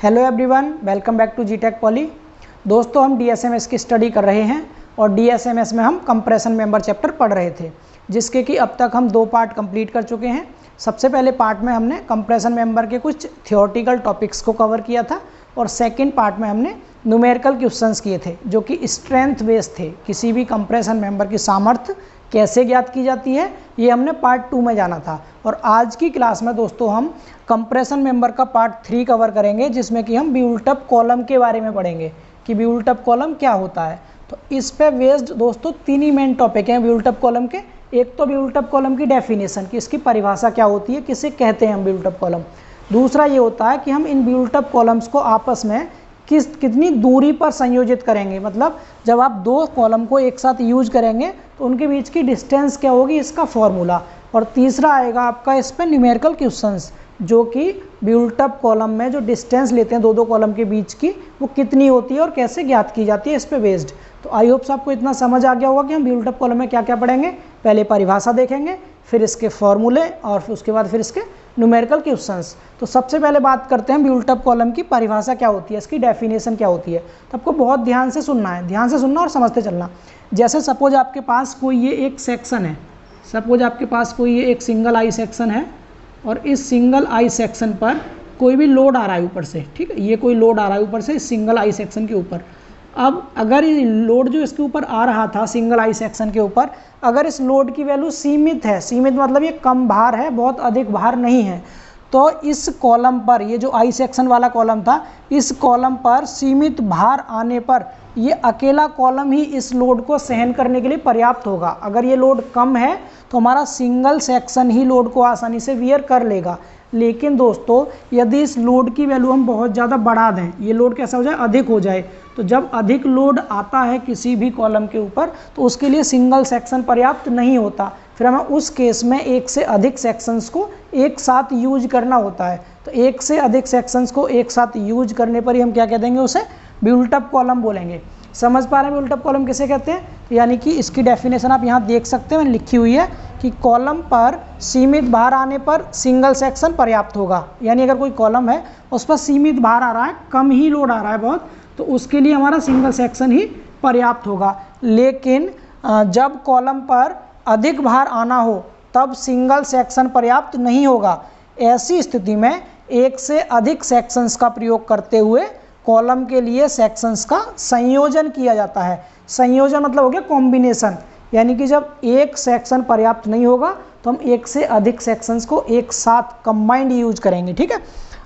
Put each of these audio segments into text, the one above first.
Hello everyone, welcome back to जीटेक poly. दोस्तों, हम डीएसएमएस की स्टडी कर रहे हैं और डीएसएमएस में हम कंप्रेशन मेंबर चैप्टर पढ़ रहे थे, जिसके कि अब तक हम 2 पार्ट कंप्लीट कर चुके हैं। सबसे पहले पार्ट में हमने कंप्रेशन मेंबर के कुछ थियोरेटिकल टॉपिक्स को कवर किया था और सेकंड पार्ट में हमने न्यूमेरिकल क्वेश्चंस किए थे जो कि स्ट्रेंथ बेस्ड थे। किसी भी कंप्रेशन मेंबर की सामर्थ्य कैसे ज्ञात की जाती है, ये हमने पार्ट 2 में जाना था। और आज की क्लास में दोस्तों हम कंप्रेशन मेंबर का पार्ट 3 कवर करेंगे, जिसमें कि हम बिल्ट अप कॉलम के बारे में पढ़ेंगे कि बिल्ट अप कॉलम क्या होता है। तो इस पे बेस्ड दोस्तों 3 ही मेन टॉपिक हैं बिल्ट अप कॉलम के। एक तो बिल्ट अप कॉलम की डेफिनेशन कि इसकी परिभाषा क्या होती है, किसे कहते हैं हम बिल्ट अप कॉलम। दूसरा ये होता है कि हम इन बिल्ट अप कॉलम्स को आपस में कितनी दूरी पर संयोजित करेंगे, मतलब जब आप 2 कॉलम को एक साथ यूज करेंगे तो उनके बीच की डिस्टेंस क्या होगी, इसका फॉर्मूला। और तीसरा आएगा आपका इस पर न्यूमेरिकल क्वेश्चंस, जो कि बिल्ट अप कॉलम में जो डिस्टेंस लेते हैं 2 कॉलम के बीच की, वो कितनी होती है और कैसे ज्ञात की जाती है, इस पे बेस्ड। तो आई होप आपको इतना समझ आ गया होगा कि हम बिल्ट अप कॉलम में क्या क्या पढ़ेंगे। पहले परिभाषा देखेंगे, फिर इसके फॉर्मूले और उसके बाद फिर इसके न्यूमेरिकल क्वेश्चंस। तो सबसे पहले बात करते हैं बिल्ट अप कॉलम की परिभाषा क्या होती है, इसकी डेफिनेशन क्या होती है। तो आपको बहुत ध्यान से सुनना है, ध्यान से सुनना और समझते चलना। जैसे सपोज आपके पास कोई ये एक सेक्शन है, सपोज आपके पास कोई ये एक सिंगल आई सेक्शन है और इस सिंगल आई सेक्शन पर कोई भी लोड आ रहा है ऊपर से, ठीक है, ये कोई लोड आ रहा है ऊपर से इस सिंगल आई सेक्शन के ऊपर। अब अगर ये लोड जो इसके ऊपर आ रहा था सिंगल आई सेक्शन के ऊपर, अगर इस लोड की वैल्यू सीमित है, सीमित मतलब ये कम भार है, बहुत अधिक भार नहीं है, तो इस कॉलम पर, ये जो आई सेक्शन वाला कॉलम था, इस कॉलम पर सीमित भार आने पर ये अकेला कॉलम ही इस लोड को सहन करने के लिए पर्याप्त होगा। अगर ये लोड कम है तो हमारा सिंगल सेक्शन ही लोड को आसानी से वियर कर लेगा। लेकिन दोस्तों, यदि इस लोड की वैल्यू हम बहुत ज़्यादा बढ़ा दें, ये लोड कैसा हो जाए, अधिक हो जाए, तो जब अधिक लोड आता है किसी भी कॉलम के ऊपर तो उसके लिए सिंगल सेक्शन पर्याप्त नहीं होता। फिर हमें उस केस में एक से अधिक सेक्शंस को एक साथ यूज करना होता है। तो एक से अधिक सेक्शंस को एक साथ यूज करने पर ही हम क्या कह देंगे, उसे बिल्ट अप कॉलम बोलेंगे। समझ पा रहे हैं बिल्ट अप कॉलम किसे कहते हैं? यानी कि इसकी डेफिनेशन आप यहाँ देख सकते हैं, मैंने लिखी हुई है कि कॉलम पर सीमित भार आने पर सिंगल सेक्शन पर्याप्त होगा। यानी अगर कोई कॉलम है उस पर सीमित भार आ रहा है, कम ही लोड आ रहा है बहुत, तो उसके लिए हमारा सिंगल सेक्शन ही पर्याप्त होगा। लेकिन जब कॉलम पर अधिक भार आना हो तब सिंगल सेक्शन पर्याप्त नहीं होगा। ऐसी स्थिति में एक से अधिक सेक्शंस का प्रयोग करते हुए कॉलम के लिए सेक्शंस का संयोजन किया जाता है। संयोजन मतलब हो गया कॉम्बिनेशन, यानी कि जब एक सेक्शन पर्याप्त नहीं होगा तो हम एक से अधिक सेक्शंस को एक साथ कंबाइंड यूज करेंगे, ठीक है,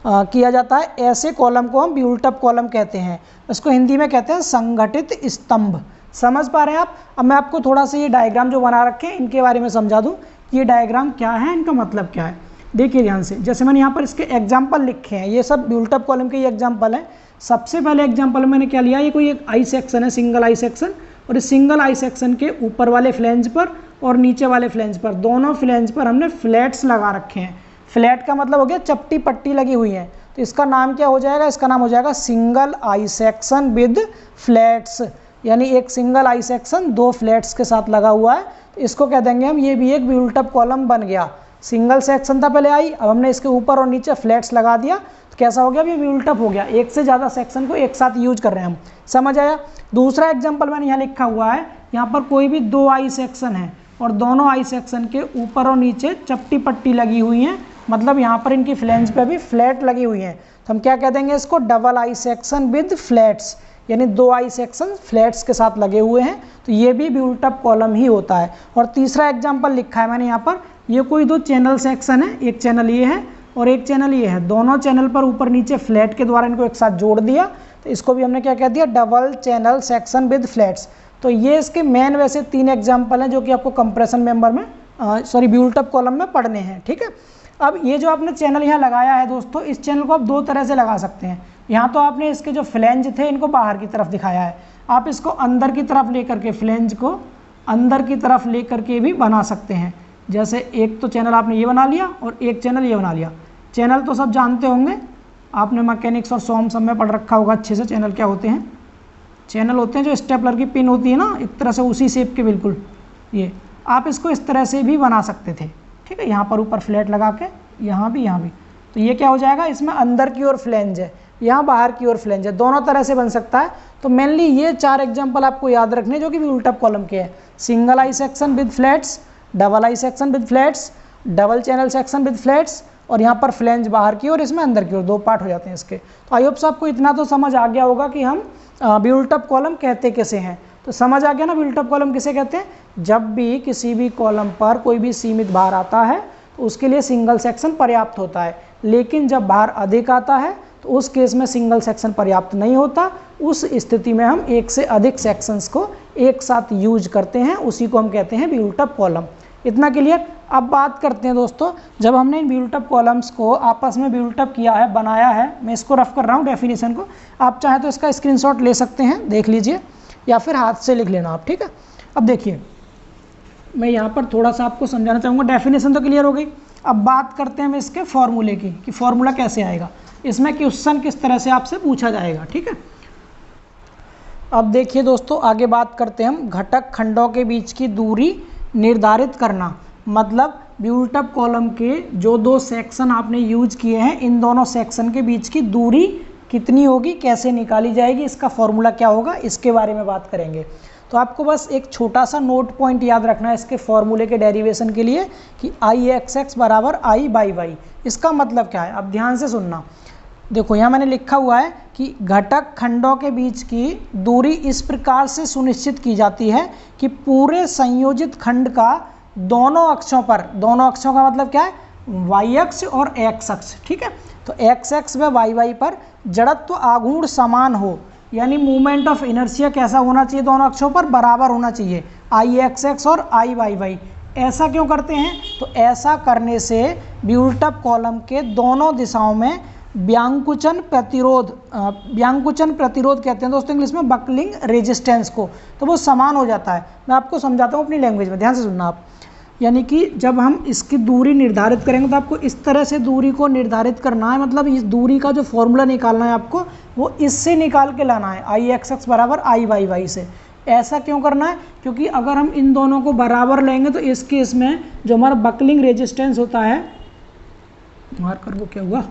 किया जाता है। ऐसे कॉलम को हम बिल्ट अप कॉलम कहते हैं। इसको हिंदी में कहते हैं संगठित स्तंभ। समझ पा रहे हैं आप? अब मैं आपको थोड़ा सा ये डायग्राम जो बना रखे हैं इनके बारे में समझा दूं कि ये डायग्राम क्या है, इनका मतलब क्या है। देखिए ध्यान से, जैसे मैंने यहाँ पर इसके एग्जाम्पल लिखे हैं, ये सब बिल्ट अप कॉलम के ये एग्जाम्पल हैं। सबसे पहले एग्जाम्पल मैंने क्या लिया, ये कोई एक आई सेक्शन है, सिंगल आई सेक्शन, और इस सिंगल आई सेक्शन के ऊपर वाले फ्लेंज पर और नीचे वाले फ्लेंज पर, दोनों फ्लेंज पर हमने फ्लैट्स लगा रखे हैं। फ्लैट का मतलब हो गया चपटी पट्टी लगी हुई है, तो इसका नाम क्या हो जाएगा, इसका नाम हो जाएगा single I section with flats. यानी एक सिंगल आई सेक्शन 2 फ्लैट्स के साथ लगा हुआ है, तो इसको कह देंगे हम, ये भी एक बिल्ट अप कॉलम बन गया। सिंगल सेक्शन था पहले आई, अब हमने इसके ऊपर और नीचे फ्लैट्स लगा दिया, तो कैसा हो गया, ये बिल्ट अप हो गया। एक से ज़्यादा सेक्शन को एक साथ यूज कर रहे हैं हम। समझ आया? दूसरा एग्जाम्पल मैंने यहाँ लिखा हुआ है, यहाँ पर कोई भी 2 आई सेक्शन है और दोनों आई सेक्शन के ऊपर और नीचे चपटी पट्टी लगी हुई हैं, मतलब यहाँ पर इनकी फ्लेंज पे भी फ्लैट लगी हुई हैं, तो हम क्या कह देंगे इसको, double I section with flats. यानी 2 आई सेक्शन फ्लैट्स के साथ लगे हुए हैं, तो ये भी बिल्ट अप कॉलम ही होता है। और तीसरा एग्जाम्पल लिखा है मैंने यहाँ पर, ये कोई 2 चैनल सेक्शन है, एक चैनल ये है और एक चैनल ये है, दोनों चैनल पर ऊपर नीचे फ्लैट के द्वारा इनको एक साथ जोड़ दिया, तो इसको भी हमने क्या कह दिया, double channel section with flats. तो ये इसके मेन वैसे 3 एग्जाम्पल हैं जो कि आपको कंप्रेशन मेंबर में बिल्ट अप कॉलम में पढ़ने हैं, ठीक है। अब ये जो आपने चैनल यहाँ लगाया है दोस्तों, इस चैनल को आप 2 तरह से लगा सकते हैं। यहाँ तो आपने इसके जो फ्लेंज थे इनको बाहर की तरफ दिखाया है, आप इसको अंदर की तरफ लेकर के, फ्लेंज को अंदर की तरफ लेकर के भी बना सकते हैं। जैसे एक तो चैनल आपने ये बना लिया और एक चैनल ये बना लिया। चैनल तो सब जानते होंगे, आपने मैकेनिक्स और सॉम सब में पढ़ रखा होगा अच्छे से। चैनल क्या होते हैं? चैनल होते हैं जो स्टेपलर की पिन होती है ना, एक तरह से उसी शेप के बिल्कुल, ये आप इसको इस तरह से भी बना सकते थे, ठीक है। यहाँ पर ऊपर फ्लैट लगा के, यहाँ भी। तो ये क्या हो जाएगा, इसमें अंदर की ओर फ्लेंज है, यहाँ बाहर की ओर फ्लेंज है, दोनों तरह से बन सकता है। तो मेनली ये 4 एग्जाम्पल आपको याद रखने जो कि बिल्ट अप कॉलम के हैं। Single I section with flats, double I section with flats, double channel section with flats, और यहाँ पर फ्लेंज बाहर की ओर, इसमें अंदर की ओर, 2 पार्ट हो जाते हैं इसके। तो आई होप सो आपको इतना तो समझ आ गया होगा कि हम बिल्ट अप कॉलम कहते कैसे हैं। तो समझ आ गया ना बिल्ट अप कॉलम किसे कहते हैं? जब भी किसी भी कॉलम पर कोई भी सीमित भार आता है तो उसके लिए सिंगल सेक्शन पर्याप्त होता है, लेकिन जब भार अधिक आता है तो उस केस में सिंगल सेक्शन पर्याप्त नहीं होता। उस स्थिति में हम एक से अधिक सेक्शंस को एक साथ यूज करते हैं, उसी को हम कहते हैं बिल्ट अप कॉलम। इतना क्लियर? अब बात करते हैं दोस्तों, जब हमने इन बिल्ट अप कॉलम्स को आपस में बिल्ट अप किया है, बनाया है, मैं इसको रफ कर रहा हूँ डेफिनेशन को, आप चाहें तो इसका स्क्रीनशॉट ले सकते हैं, देख लीजिए, या फिर हाथ से लिख लेना आप, ठीक है। अब देखिए मैं यहाँ पर थोड़ा सा आपको समझाना चाहूँगा, डेफिनेशन तो क्लियर हो गई। अब बात करते हैं हम इसके फॉर्मूले की कि फॉर्मूला कैसे आएगा, इसमें क्वेश्चन किस तरह से आपसे पूछा जाएगा, ठीक है। अब देखिए दोस्तों, आगे बात करते हैं हम घटक खंडों के बीच की दूरी निर्धारित करना। मतलब बिल्ट अप कॉलम के जो 2 सेक्शन आपने यूज किए हैं, इन दोनों सेक्शन के बीच की दूरी कितनी होगी, कैसे निकाली जाएगी, इसका फॉर्मूला क्या होगा, इसके बारे में बात करेंगे। तो आपको बस एक छोटा सा नोट पॉइंट याद रखना है इसके फॉर्मूले के डेरिवेशन के लिए कि आई एक्स एक्स बराबर आई बाई वाई। इसका मतलब क्या है, अब ध्यान से सुनना। देखो यहाँ मैंने लिखा हुआ है कि घटक खंडों के बीच की दूरी इस प्रकार से सुनिश्चित की जाती है कि पूरे संयोजित खंड का दोनों अक्षों पर, दोनों अक्षों का मतलब क्या है, वाई अक्ष और एक्स अक्ष, ठीक है। तो एक्स एक्स व वाई वाई पर जड़त्व आघूर्ण समान हो, यानी मूवमेंट ऑफ इनर्शिया कैसा होना चाहिए, दोनों अक्षों पर बराबर होना चाहिए, आई एक्स एक्स और आई वाई वाई। ऐसा क्यों करते हैं? तो ऐसा करने से बिल्ट अप कॉलम के दोनों दिशाओं में व्यांकुचन प्रतिरोध, व्यांकुचन प्रतिरोध कहते हैं दोस्तों इंग्लिश में बकलिंग रेजिस्टेंस को, तो वो समान हो जाता है। मैं आपको समझाता हूँ अपनी लैंग्वेज में, ध्यान से सुनना आप। यानी कि जब हम इसकी दूरी निर्धारित करेंगे तो आपको इस तरह से दूरी को निर्धारित करना है, मतलब इस दूरी का जो फॉर्मूला निकालना है आपको, वो इससे निकाल के लाना है, आई एक्स एक्स बराबर आई वाई वाई से। ऐसा क्यों करना है? क्योंकि अगर हम इन दोनों को बराबर लेंगे तो इस केस में जो हमारा बकलिंग रेजिस्टेंस होता है, मार्कर वो क्या हुआ,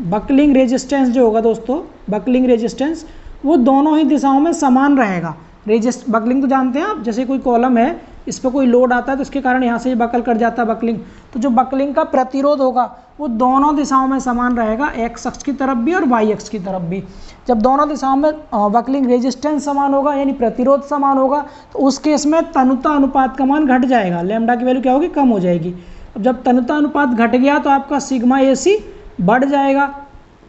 बकलिंग रेजिस्टेंस जो होगा दोस्तों, बकलिंग रेजिस्टेंस वो दोनों ही दिशाओं में समान रहेगा। बकलिंग तो जानते हैं आप, जैसे कोई कॉलम है, इस पर कोई लोड आता है तो इसके कारण यहाँ से ये बकल कट जाता है बकलिंग, तो जो बकलिंग का प्रतिरोध होगा वो दोनों दिशाओं में समान रहेगा, एक्स अक्ष की तरफ भी और वाई अक्ष की तरफ भी। जब दोनों दिशाओं में बकलिंग रेजिस्टेंस समान होगा यानी प्रतिरोध समान होगा, तो उस केस में तनुता अनुपात का मान घट जाएगा, लैम्डा की वैल्यू क्या होगी, कम हो जाएगी। अब जब तनुता अनुपात घट गया तो आपका सिग्मा AC बढ़ जाएगा,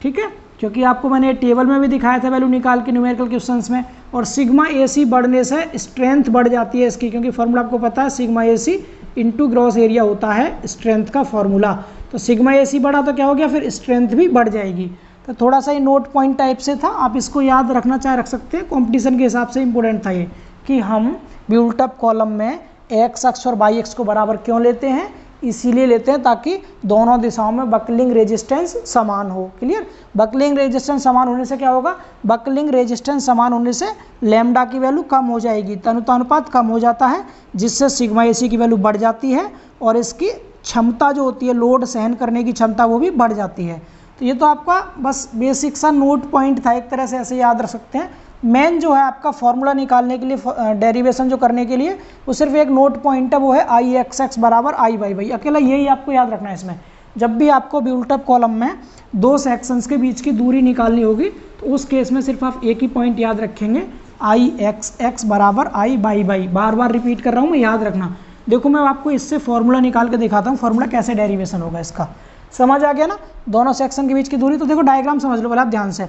ठीक है, क्योंकि आपको मैंने टेबल में भी दिखाया था वैल्यू निकाल के न्यूमेरिकल क्वेश्चंस में। और सिग्मा AC बढ़ने से स्ट्रेंथ बढ़ जाती है इसकी, क्योंकि फॉर्मूला आपको पता है sigma AC into gross area होता है स्ट्रेंथ का फॉर्मूला। तो सिग्मा AC बढ़ा तो क्या हो गया, फिर स्ट्रेंथ भी बढ़ जाएगी। तो थोड़ा सा ये नोट पॉइंट टाइप से था, आप इसको याद रखना चाहे रख सकते हैं, कॉम्पिटिशन के हिसाब से इंपॉर्टेंट था ये कि हम बिल्ट अप कॉलम में एक्स अक्ष और वाई अक्ष को बराबर क्यों लेते हैं, इसीलिए लेते हैं ताकि दोनों दिशाओं में बकलिंग रेजिस्टेंस समान हो। क्लियर? बकलिंग रेजिस्टेंस समान होने से क्या होगा, बकलिंग रेजिस्टेंस समान होने से लैम्डा की वैल्यू कम हो जाएगी, तनुता अनुपात कम हो जाता है, जिससे सिग्मा AC की वैल्यू बढ़ जाती है और इसकी क्षमता जो होती है, लोड सहन करने की क्षमता, वो भी बढ़ जाती है। तो ये तो आपका बस बेसिक सा नोट पॉइंट था, एक तरह से ऐसे याद रख सकते हैं। मेन जो है आपका फॉर्मूला निकालने के लिए, डेरिवेशन जो करने के लिए, वो सिर्फ एक नोट पॉइंट है, वो है आई एक्स एक्स बराबर आई वाई वाई, अकेला यही आपको याद रखना है इसमें। जब भी आपको बिल्ट अप कॉलम में 2 सेक्शंस के बीच की दूरी निकालनी होगी तो उस केस में सिर्फ आप एक ही पॉइंट याद रखेंगे, आई एक्स एक्स बराबर आई बाई वाई। बार बार रिपीट कर रहा हूँ मैं, याद रखना। देखो मैं आपको इससे फॉर्मूला निकाल के दिखाता हूँ, फॉर्मूला कैसे डेरिवेशन होगा इसका। समझ आ गया ना दोनों सेक्शन के बीच की दूरी? तो देखो डायग्राम समझ लो पहले आप ध्यान से।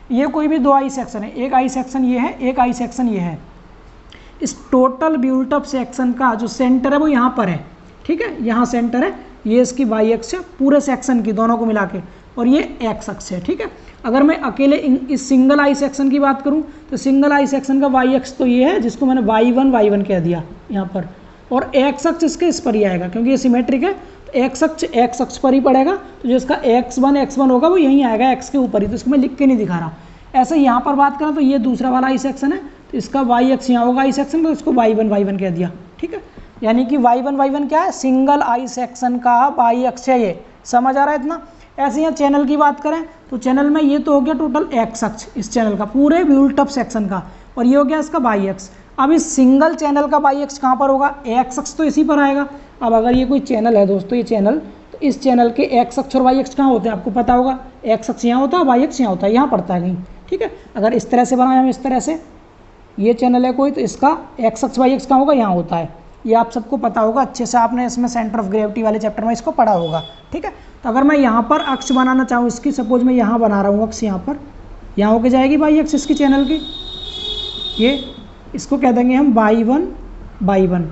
ये कोई भी 2 आई सेक्शन है, एक आई सेक्शन ये है, एक आई सेक्शन ये है। इस टोटल बिल्ट अप सेक्शन का जो सेंटर है वो यहाँ पर है, ठीक है, यहाँ सेंटर है, ये इसकी वाई अक्ष है पूरे सेक्शन की, दोनों को मिला के, और ये एक्स अक्ष है, ठीक है। अगर मैं अकेले इस सिंगल आई सेक्शन की बात करूँ तो सिंगल आई सेक्शन का वाई अक्ष तो ये है, जिसको मैंने y1 कह दिया यहाँ पर, और एक्स अक्ष इसके इस पर ही आएगा क्योंकि ये सिमेट्रिक है, तो एक्स अक्ष पर ही पड़ेगा, तो जो इसका x1 होगा वो यहीं आएगा एक्स के ऊपर ही, तो इसको मैं लिख के नहीं दिखा रहा। ऐसे यहाँ पर बात करें तो ये दूसरा वाला आई सेक्शन है, तो इसका वाई अक्ष यहाँ होगा आई सेक्शन, तो इसको y1 कह दिया, ठीक है। यानी कि y1 क्या है, सिंगल आई सेक्शन का वाई अक्ष है ये, समझ आ रहा है इतना। ऐसे यहाँ चैनल की बात करें तो चैनल में ये तो हो गया टोटल एक्स अक्ष इस चैनल का पूरे व्यूल टफ सेक्शन का, और ये हो गया इसका वाई अक्ष। अब इस सिंगल चैनल का वाई अक्ष कहाँ पर होगा, एक्स अक्ष तो इसी पर आएगा। अब अगर ये कोई चैनल है दोस्तों, ये चैनल, तो इस चैनल के एक्स अक्ष और वाई अक्ष कहाँ होते हैं आपको पता होगा, एक्स अक्ष यहाँ होता है, वाई अक्ष यहाँ होता है, यहाँ पड़ता है कहीं, ठीक है। अगर इस तरह से बनाए हम, इस तरह से ये चैनल है कोई, तो इसका एक्स अक्ष वाई अक्ष कहाँ होगा, यहाँ होता है। ये आप सबको पता होगा अच्छे से, आपने इसमें सेंटर ऑफ ग्रेविटी वाले चैप्टर में इसको पढ़ा होगा, ठीक है। तो अगर मैं यहाँ पर अक्ष बनाना चाहूँ इसकी, सपोज मैं यहाँ बना रहा हूँ अक्ष, यहाँ पर, यहाँ होके जाएगी वाई अक्ष इसकी चैनल की, ये इसको कह देंगे हम y1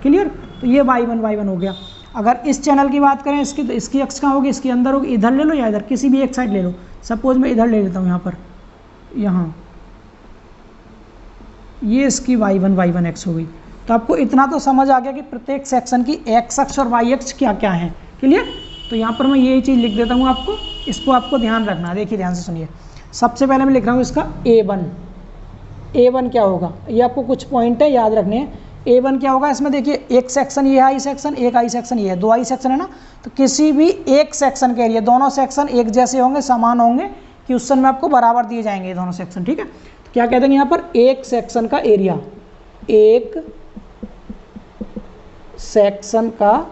क्लियर। तो ये y1 हो गया। अगर इस चैनल की बात करें इसकी, तो इसकी अक्ष कहाँ होगी, इसके अंदर होगी, इधर ले लो या इधर, किसी भी एक साइड ले लो। सपोज मैं इधर ले लेता हूँ, यहाँ पर, यहाँ ये इसकी y1 एक्स हो गई। तो आपको इतना तो समझ आ गया कि प्रत्येक सेक्शन की एक्स अक्ष और वाई अक्ष क्या क्या है, क्लियर। तो यहाँ पर मैं यही चीज़ लिख देता हूँ आपको, इसको आपको ध्यान रखना है। देखिए ध्यान से सुनिए, सबसे पहले मैं लिख रहा हूँ इसका A1 क्या होगा, ये आपको कुछ पॉइंट है याद रखने हैं। A1 क्या होगा, इसमें देखिए एक सेक्शन ये आई सेक्शन, एक आई सेक्शन ये है, 2 आई सेक्शन है ना। तो किसी भी एक सेक्शन के एरिया, दोनों सेक्शन एक जैसे होंगे, समान होंगे, क्वेश्चन में आपको बराबर दिए जाएंगे दोनों सेक्शन, ठीक है। तो क्या कहते हैं यहाँ पर, एक सेक्शन का एरिया, एक सेक्शन का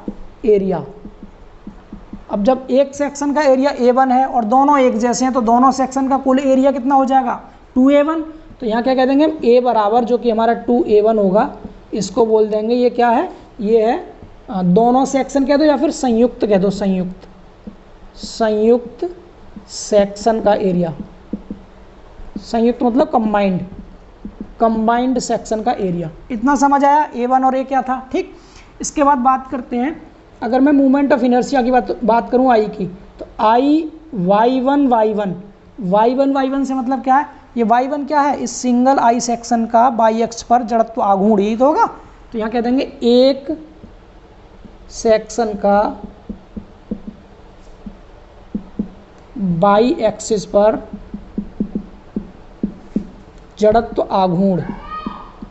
एरिया। अब जब एक सेक्शन का एरिया A1 है और दोनों एक जैसे हैं, तो दोनों सेक्शन का कुल एरिया कितना हो जाएगा, 2A1। तो यहाँ क्या कह देंगे हम, A बराबर जो कि हमारा 2A1 होगा, इसको बोल देंगे ये क्या है, ये है दोनों सेक्शन कह दो या फिर संयुक्त कह दो, संयुक्त सेक्शन का एरिया। संयुक्त मतलब कंबाइंड सेक्शन का एरिया। इतना समझ आया, A1 और A क्या था, ठीक। इसके बाद बात करते हैं, अगर मैं मूवमेंट ऑफ इनर्शिया की बात करूँ आई की, तो आई y1 से मतलब क्या है, ये y1 क्या है, इस सिंगल आई सेक्शन का बाई अक्ष पर जड़त्व आघूर्ण, यही तो होगा। तो यहाँ कह देंगे एक सेक्शन का बाई एक्सिस पर जड़त्व आघूर्ण,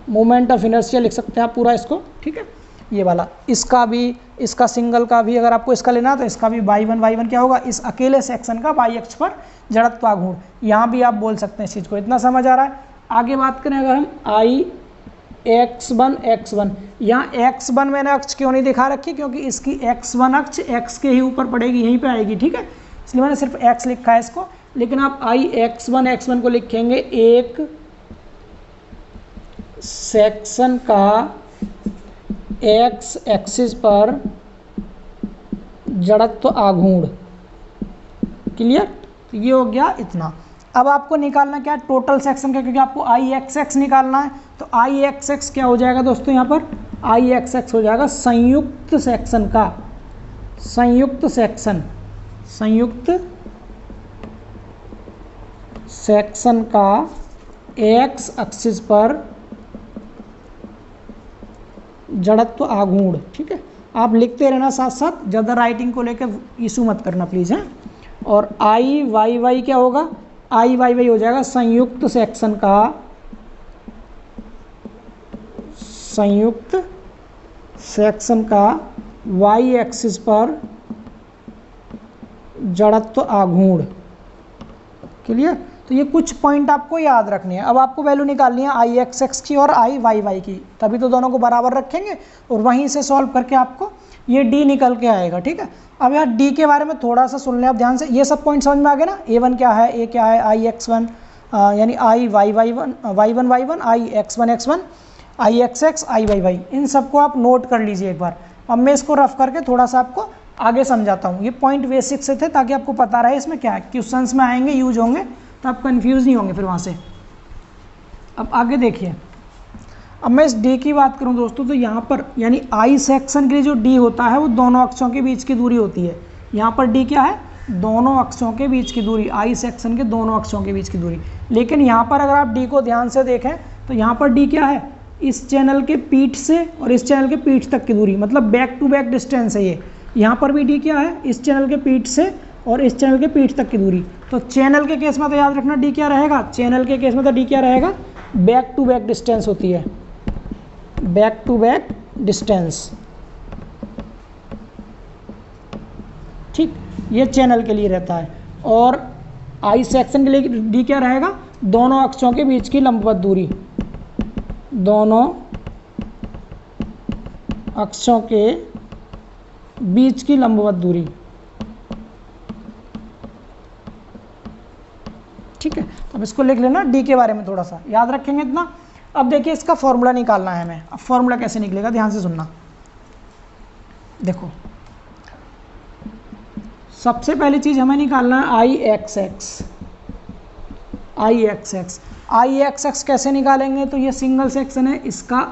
मोमेंट ऑफ इनर्शिया लिख सकते हैं आप पूरा इसको, ठीक है। ये वाला, इसका भी, इसका सिंगल का भी, अगर आपको इसका लेना है तो इसका भी y1 क्या होगा, इस अकेले सेक्शन का बाई अक्ष पर जड़त्व आघूर्ण। यहाँ भी आप बोल सकते हैं इस चीज़ को, इतना समझ आ रहा है। आगे बात करें अगर हम x1, यहाँ x1 मैंने अक्ष क्यों नहीं दिखा रखी, क्योंकि इसकी x1 अक्ष x के ही ऊपर पड़ेगी, यहीं पे आएगी, ठीक है। इसलिए मैंने सिर्फ x लिखा है इसको। लेकिन आप x1 को लिखेंगे एक सेक्शन का x एक्सिस पर जड़त्व आघूर्ण, क्लियर। तो ये हो गया इतना। अब आपको निकालना क्या है, टोटल सेक्शन का, क्योंकि आपको IXX निकालना है। तो IXX क्या हो जाएगा दोस्तों, यहाँ पर IXX हो जाएगा संयुक्त सेक्शन का, संयुक्त सेक्शन का X एक्सिस पर जड़त्व आघूर्ण, ठीक है। आप लिखते रहना साथ साथ, ज़्यादा राइटिंग को लेकर इशू मत करना प्लीज़, हैं। और IYY क्या होगा, IYY हो जाएगा संयुक्त सेक्शन का Y एक्सिस पर जड़त्व आघूर्ण, क्लियर। तो ये कुछ पॉइंट आपको याद रखने हैं। अब आपको वैल्यू निकालनी है IXX की और IYY की, तभी तो दोनों को बराबर रखेंगे और वहीं से सॉल्व करके आपको ये D निकल के आएगा, ठीक है। अब यार D के बारे में थोड़ा सा सुन लें आप ध्यान से, ये सब पॉइंट समझ में आ गए ना। A1 क्या है, A क्या है, IX1 यानी IYY1, Y1 IX1 IXX IYY, इन सबको आप नोट कर लीजिए एक बार। अब मैं इसको रफ करके थोड़ा सा आपको आगे समझाता हूँ। ये पॉइंट बेसिक से थे ताकि आपको पता रहे इसमें क्या है, क्वेश्चंस में आएंगे, यूज होंगे, तो आप कंफ्यूज नहीं होंगे फिर वहाँ से। अब आगे देखिए, अब मैं इस D की बात करूँ दोस्तों, तो यहाँ पर यानी I सेक्शन के लिए जो D होता है वो दोनों अक्षों के बीच की दूरी होती है। यहाँ पर D क्या है, दोनों अक्षों के बीच की दूरी, I सेक्शन के दोनों अक्षों के बीच की दूरी। लेकिन यहाँ पर अगर आप D को ध्यान से देखें तो यहाँ पर D क्या है, इस चैनल के पीठ से और इस चैनल के पीठ तक की दूरी, मतलब बैक टू बैक डिस्टेंस है ये। यहाँ पर भी D क्या है, इस चैनल के पीठ से और इस चैनल के पीठ तक की दूरी। तो चैनल के केस में तो याद रखना D क्या रहेगा, चैनल के केस में तो D क्या रहेगा, बैक टू बैक डिस्टेंस होती है, बैक टू बैक डिस्टेंस, ठीक। ये चैनल के लिए रहता है। और आई सेक्शन के लिए डी क्या रहेगा, दोनों अक्षों के बीच की लंबवत दूरी, दोनों अक्षों के बीच की लंबवत दूरी। ठीक है, तो अब इसको लिख लेना, डी के बारे में थोड़ा सा याद रखेंगे इतना। अब देखिए इसका फॉर्मूला निकालना है हमें। अब फॉर्मूला कैसे निकलेगा, ध्यान से सुनना। देखो सबसे पहली चीज हमें निकालना है आई एक्स एक्स। आई एक्स एक्स, आई एक्स एक्स कैसे निकालेंगे, तो ये सिंगल सेक्शन है, इसका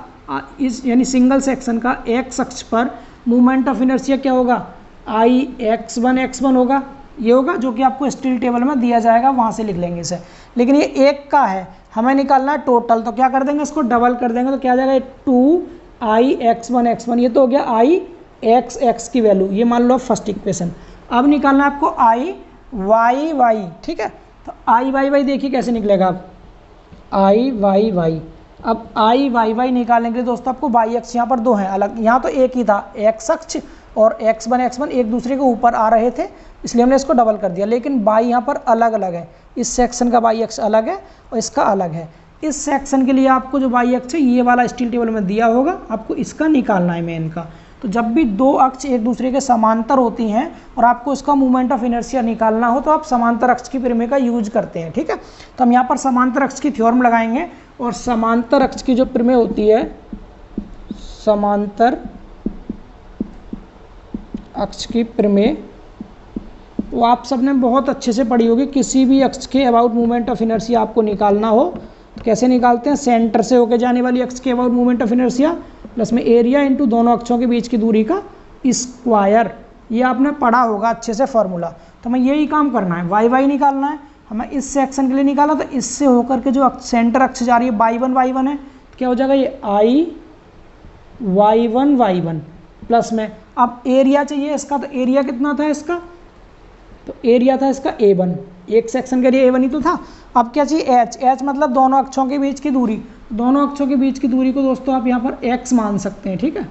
इस यानी सिंगल सेक्शन का एक्स अक्ष पर मूवमेंट ऑफ इनर्शिया क्या होगा, आई x1 होगा। ये होगा जो कि आपको स्टील टेबल में दिया जाएगा, वहाँ से लिख लेंगे इसे। लेकिन ये एक का है, हमें निकालना है टोटल, तो क्या कर देंगे, इसको डबल कर देंगे, तो क्या आ जाएगा 2i x1, ये तो हो गया आई एक्स एक्स की वैल्यू, ये मान लो फर्स्ट इक्वेशन। अब निकालना है आपको आई वाई वाई। ठीक है, तो आई वाई वाई देखिए कैसे निकलेगा। अब आई वाई वाई, अब आई वाई वाई निकालने के लिए दोस्तों आपको वाई अक्ष यहाँ पर दो हैं अलग, यहाँ तो एक ही था, एक्स अक्ष और x1 एक दूसरे के ऊपर आ रहे थे, इसलिए हमने इसको डबल कर दिया। लेकिन वाई यहाँ पर अलग अलग है, इस सेक्शन का वाई अक्ष अलग है और इसका अलग है। इस सेक्शन के लिए आपको जो वाई अक्ष है ये वाला स्टील टेबल में दिया होगा, आपको इसका निकालना है मेन का। तो जब भी दो अक्ष एक दूसरे के समांतर होती हैं और आपको इसका मूवमेंट ऑफ इनर्शिया निकालना हो तो आप समांतर अक्ष की प्रमेय का यूज करते हैं। ठीक है, तो हम यहाँ पर समांतर अक्ष की थ्योरम लगाएंगे, और समांतर अक्ष की जो प्रमेय होती है, समांतर अक्ष की प्रमेय, वो आप सबने बहुत अच्छे से पढ़ी होगी। किसी भी अक्ष के अबाउट मूवमेंट ऑफ इनर्शिया आपको निकालना हो तो कैसे निकालते हैं, सेंटर से होकर जाने वाली अक्ष के about movement of inertia plus में एरिया इंटू दोनों अक्षों के बीच की दूरी का स्क्वायर। ये आपने पढ़ा होगा अच्छे से फॉर्मूला। तो हमें यही काम करना है, वाई वाई निकालना है। हमें इस सेक्शन के लिए निकाला, तो इससे होकर के जो सेंटर अक्ष जा रही है y1 है, तो क्या हो जाएगा ये आई y1 प्लस में, अब एरिया चाहिए इसका, तो एरिया कितना था इसका, तो एरिया था इसका a1, एक सेक्शन के लिए a1 ही तो था। अब क्या चाहिए h मतलब दोनों अक्षों के बीच की दूरी। दोनों अक्षों के बीच की दूरी को दोस्तों आप यहाँ पर x मान सकते हैं। ठीक है,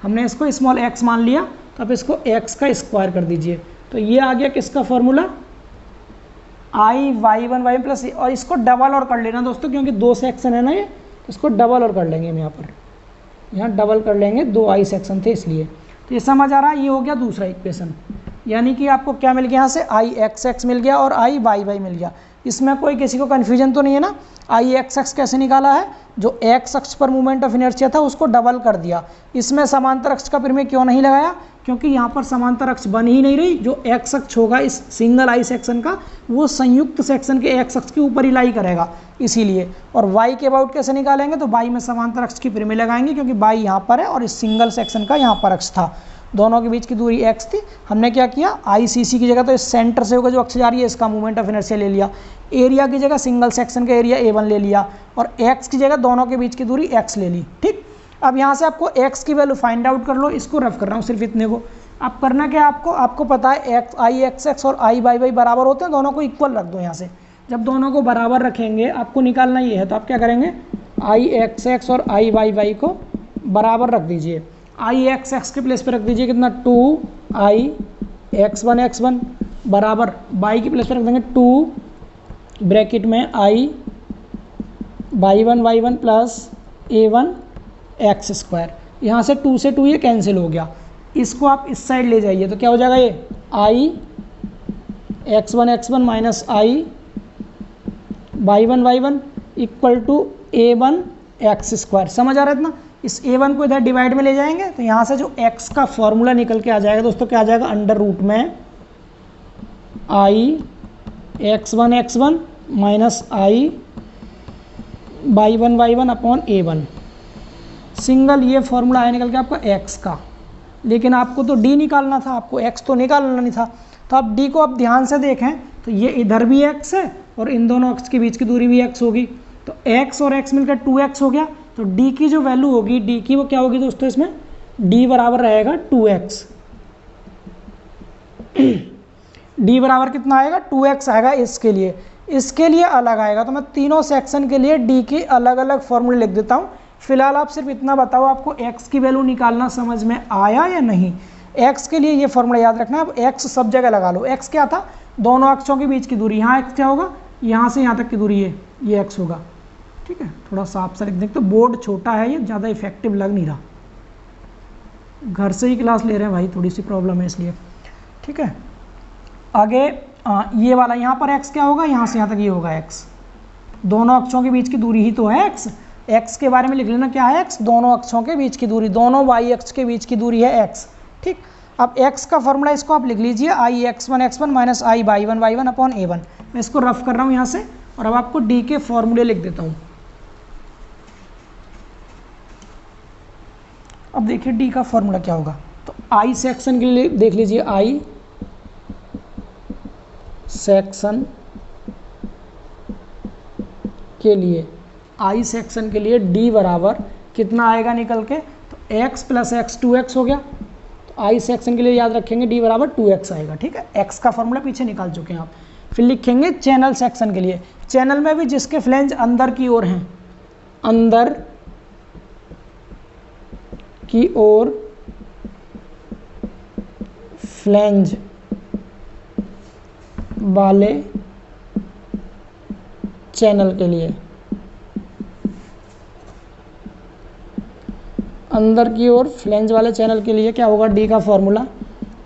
हमने इसको स्मॉल x मान लिया, तो आप इसको x का स्क्वायर कर दीजिए। तो ये आ गया किसका फॉर्मूला, आई y1 प्लस, और इसको डबल और कर लेना दोस्तों, क्योंकि दो सेक्शन है ना ये, तो इसको डबल और कर लेंगे हम यहाँ पर, यहाँ डबल कर लेंगे, दो आई सेक्शन थे इसलिए। तो ये समझ आ रहा है, ये हो गया दूसरा इक्वेशन। यानी कि आपको क्या मिल गया यहाँ से, आई एक्स एक्स मिल गया और आई वाई वाई मिल गया। इसमें कोई किसी को कन्फ्यूजन तो नहीं है ना। आई एक्स एक्स कैसे निकाला है, जो एक्स अक्ष पर मूवमेंट ऑफ इनर्शिया था उसको डबल कर दिया। इसमें समांतर अक्ष का प्रमेय क्यों नहीं लगाया, क्योंकि यहाँ पर समांतर अक्ष बन ही नहीं रही। जो एक्स अक्ष होगा इस सिंगल आई सेक्शन का, वो संयुक्त सेक्शन के एक्स अक्ष के ऊपर ही लाई करेगा, इसीलिए। और वाई के अबाउट कैसे निकालेंगे, तो वाई में समांतर अक्ष की प्रमेय लगाएंगे, क्योंकि वाई यहाँ पर है और इस सिंगल सेक्शन का यहाँ पर अक्ष था, दोनों के बीच की दूरी x थी। हमने क्या किया, ICC की जगह तो इस सेंटर से होकर जो अक्ष जा रही है इसका मूवमेंट ऑफ इनर्शिया ले लिया, एरिया की जगह सिंगल सेक्शन का एरिया A1 ले लिया, और x की जगह दोनों के बीच की दूरी x ले ली। ठीक, अब यहाँ से आपको x की वैल्यू फाइंड आउट कर लो। इसको रफ कर रहा हूँ सिर्फ इतने को। अब करना क्या आपको पता है आई एक्स एक्स और आई वाई वाई बराबर होते हैं, दोनों को इक्वल रख दो यहाँ से। जब दोनों को बराबर रखेंगे, आपको निकालना ये है, तो आप क्या करेंगे, आई एक्स एक्स और आई वाई वाई को बराबर रख दीजिए। आई एक्स एक्स के प्लेस पे रख दीजिए कितना, 2i x1 बराबर y की प्लेस पे रख देंगे 2 ब्रैकेट में i y1 plus a1 x square. यहाँ से 2 से 2 ये कैंसिल हो गया, इसको आप इस साइड ले जाइए, तो क्या हो जाएगा, ये i x1 minus i y1 equal to a1 x square. समझ आ रहा है इतना। इस a1 को इधर डिवाइड में ले जाएंगे, तो यहाँ से जो x का फॉर्मूला निकल के आ जाएगा दोस्तों, क्या आ जाएगा, अंडर रूट में i x1 minus i y1 upon a1। Single ये फॉर्मूला आया निकल के आपका x का, लेकिन आपको तो d निकालना था, आपको x तो निकालना नहीं था। तो अब d को आप ध्यान से देखें, तो ये इधर भी x है और इन दोनों अक्ष के बीच की दूरी भी x होगी, तो x और x मिलकर 2x हो गया। तो d की जो वैल्यू होगी, d की वो क्या होगी दोस्तों, इसमें d बराबर रहेगा 2x। d बराबर कितना आएगा, 2x आएगा इसके लिए अलग आएगा। तो मैं तीनों सेक्शन के लिए d के अलग अलग फॉर्मूले लिख देता हूँ। फिलहाल आप सिर्फ इतना बताओ, आपको x की वैल्यू निकालना समझ में आया या नहीं। एक्स के लिए ये फॉर्मूला याद रखना। अब एक्स सब जगह लगा लो। एक्स क्या था, दोनों अक्षों के बीच की दूरी। यहाँ एक्स क्या होगा, यहाँ से यहाँ तक की दूरी है, ये एक्स होगा। ठीक है, थोड़ा साफ सा लिख दें, तो बोर्ड छोटा है, ये ज़्यादा इफेक्टिव लग नहीं रहा। घर से ही क्लास ले रहे हैं भाई, थोड़ी सी प्रॉब्लम है इसलिए। ठीक है, आगे ये वाला यहाँ पर एक्स क्या होगा, यहाँ से यहाँ तक ये होगा एक्स। दोनों अक्षों के बीच की दूरी ही तो है एक्स। एक्स के बारे में लिख लेना, क्या है एक्स, दोनों अक्षों के बीच की दूरी, दोनों वाई अक्ष के बीच की दूरी है एक्स। ठीक, अब एक्स का फॉर्मूला इसको आप लिख लीजिए, आई x1 माइनस आई y1 अपॉन a1। मैं इसको रफ कर रहा हूँ यहाँ से, और अब आपको डी के फॉर्मूले लिख देता हूँ। अब देखिए डी का फॉर्मूला क्या होगा। तो आई सेक्शन के लिए देख लीजिए, आई सेक्शन के लिए, आई सेक्शन के लिए डी बराबर कितना आएगा निकल के, तो x प्लस एक्स 2x हो गया। तो आई सेक्शन के लिए याद रखेंगे डी बराबर 2x आएगा। ठीक है, x का फॉर्मूला पीछे निकाल चुके हैं आप। फिर लिखेंगे चैनल सेक्शन के लिए, चैनल में भी जिसके फ्लैंज अंदर की ओर हैं, अंदर की ओर फ्लैंज वाले चैनल के लिए, अंदर की ओर फ्लैंज वाले चैनल के लिए क्या होगा डी का फॉर्मूला।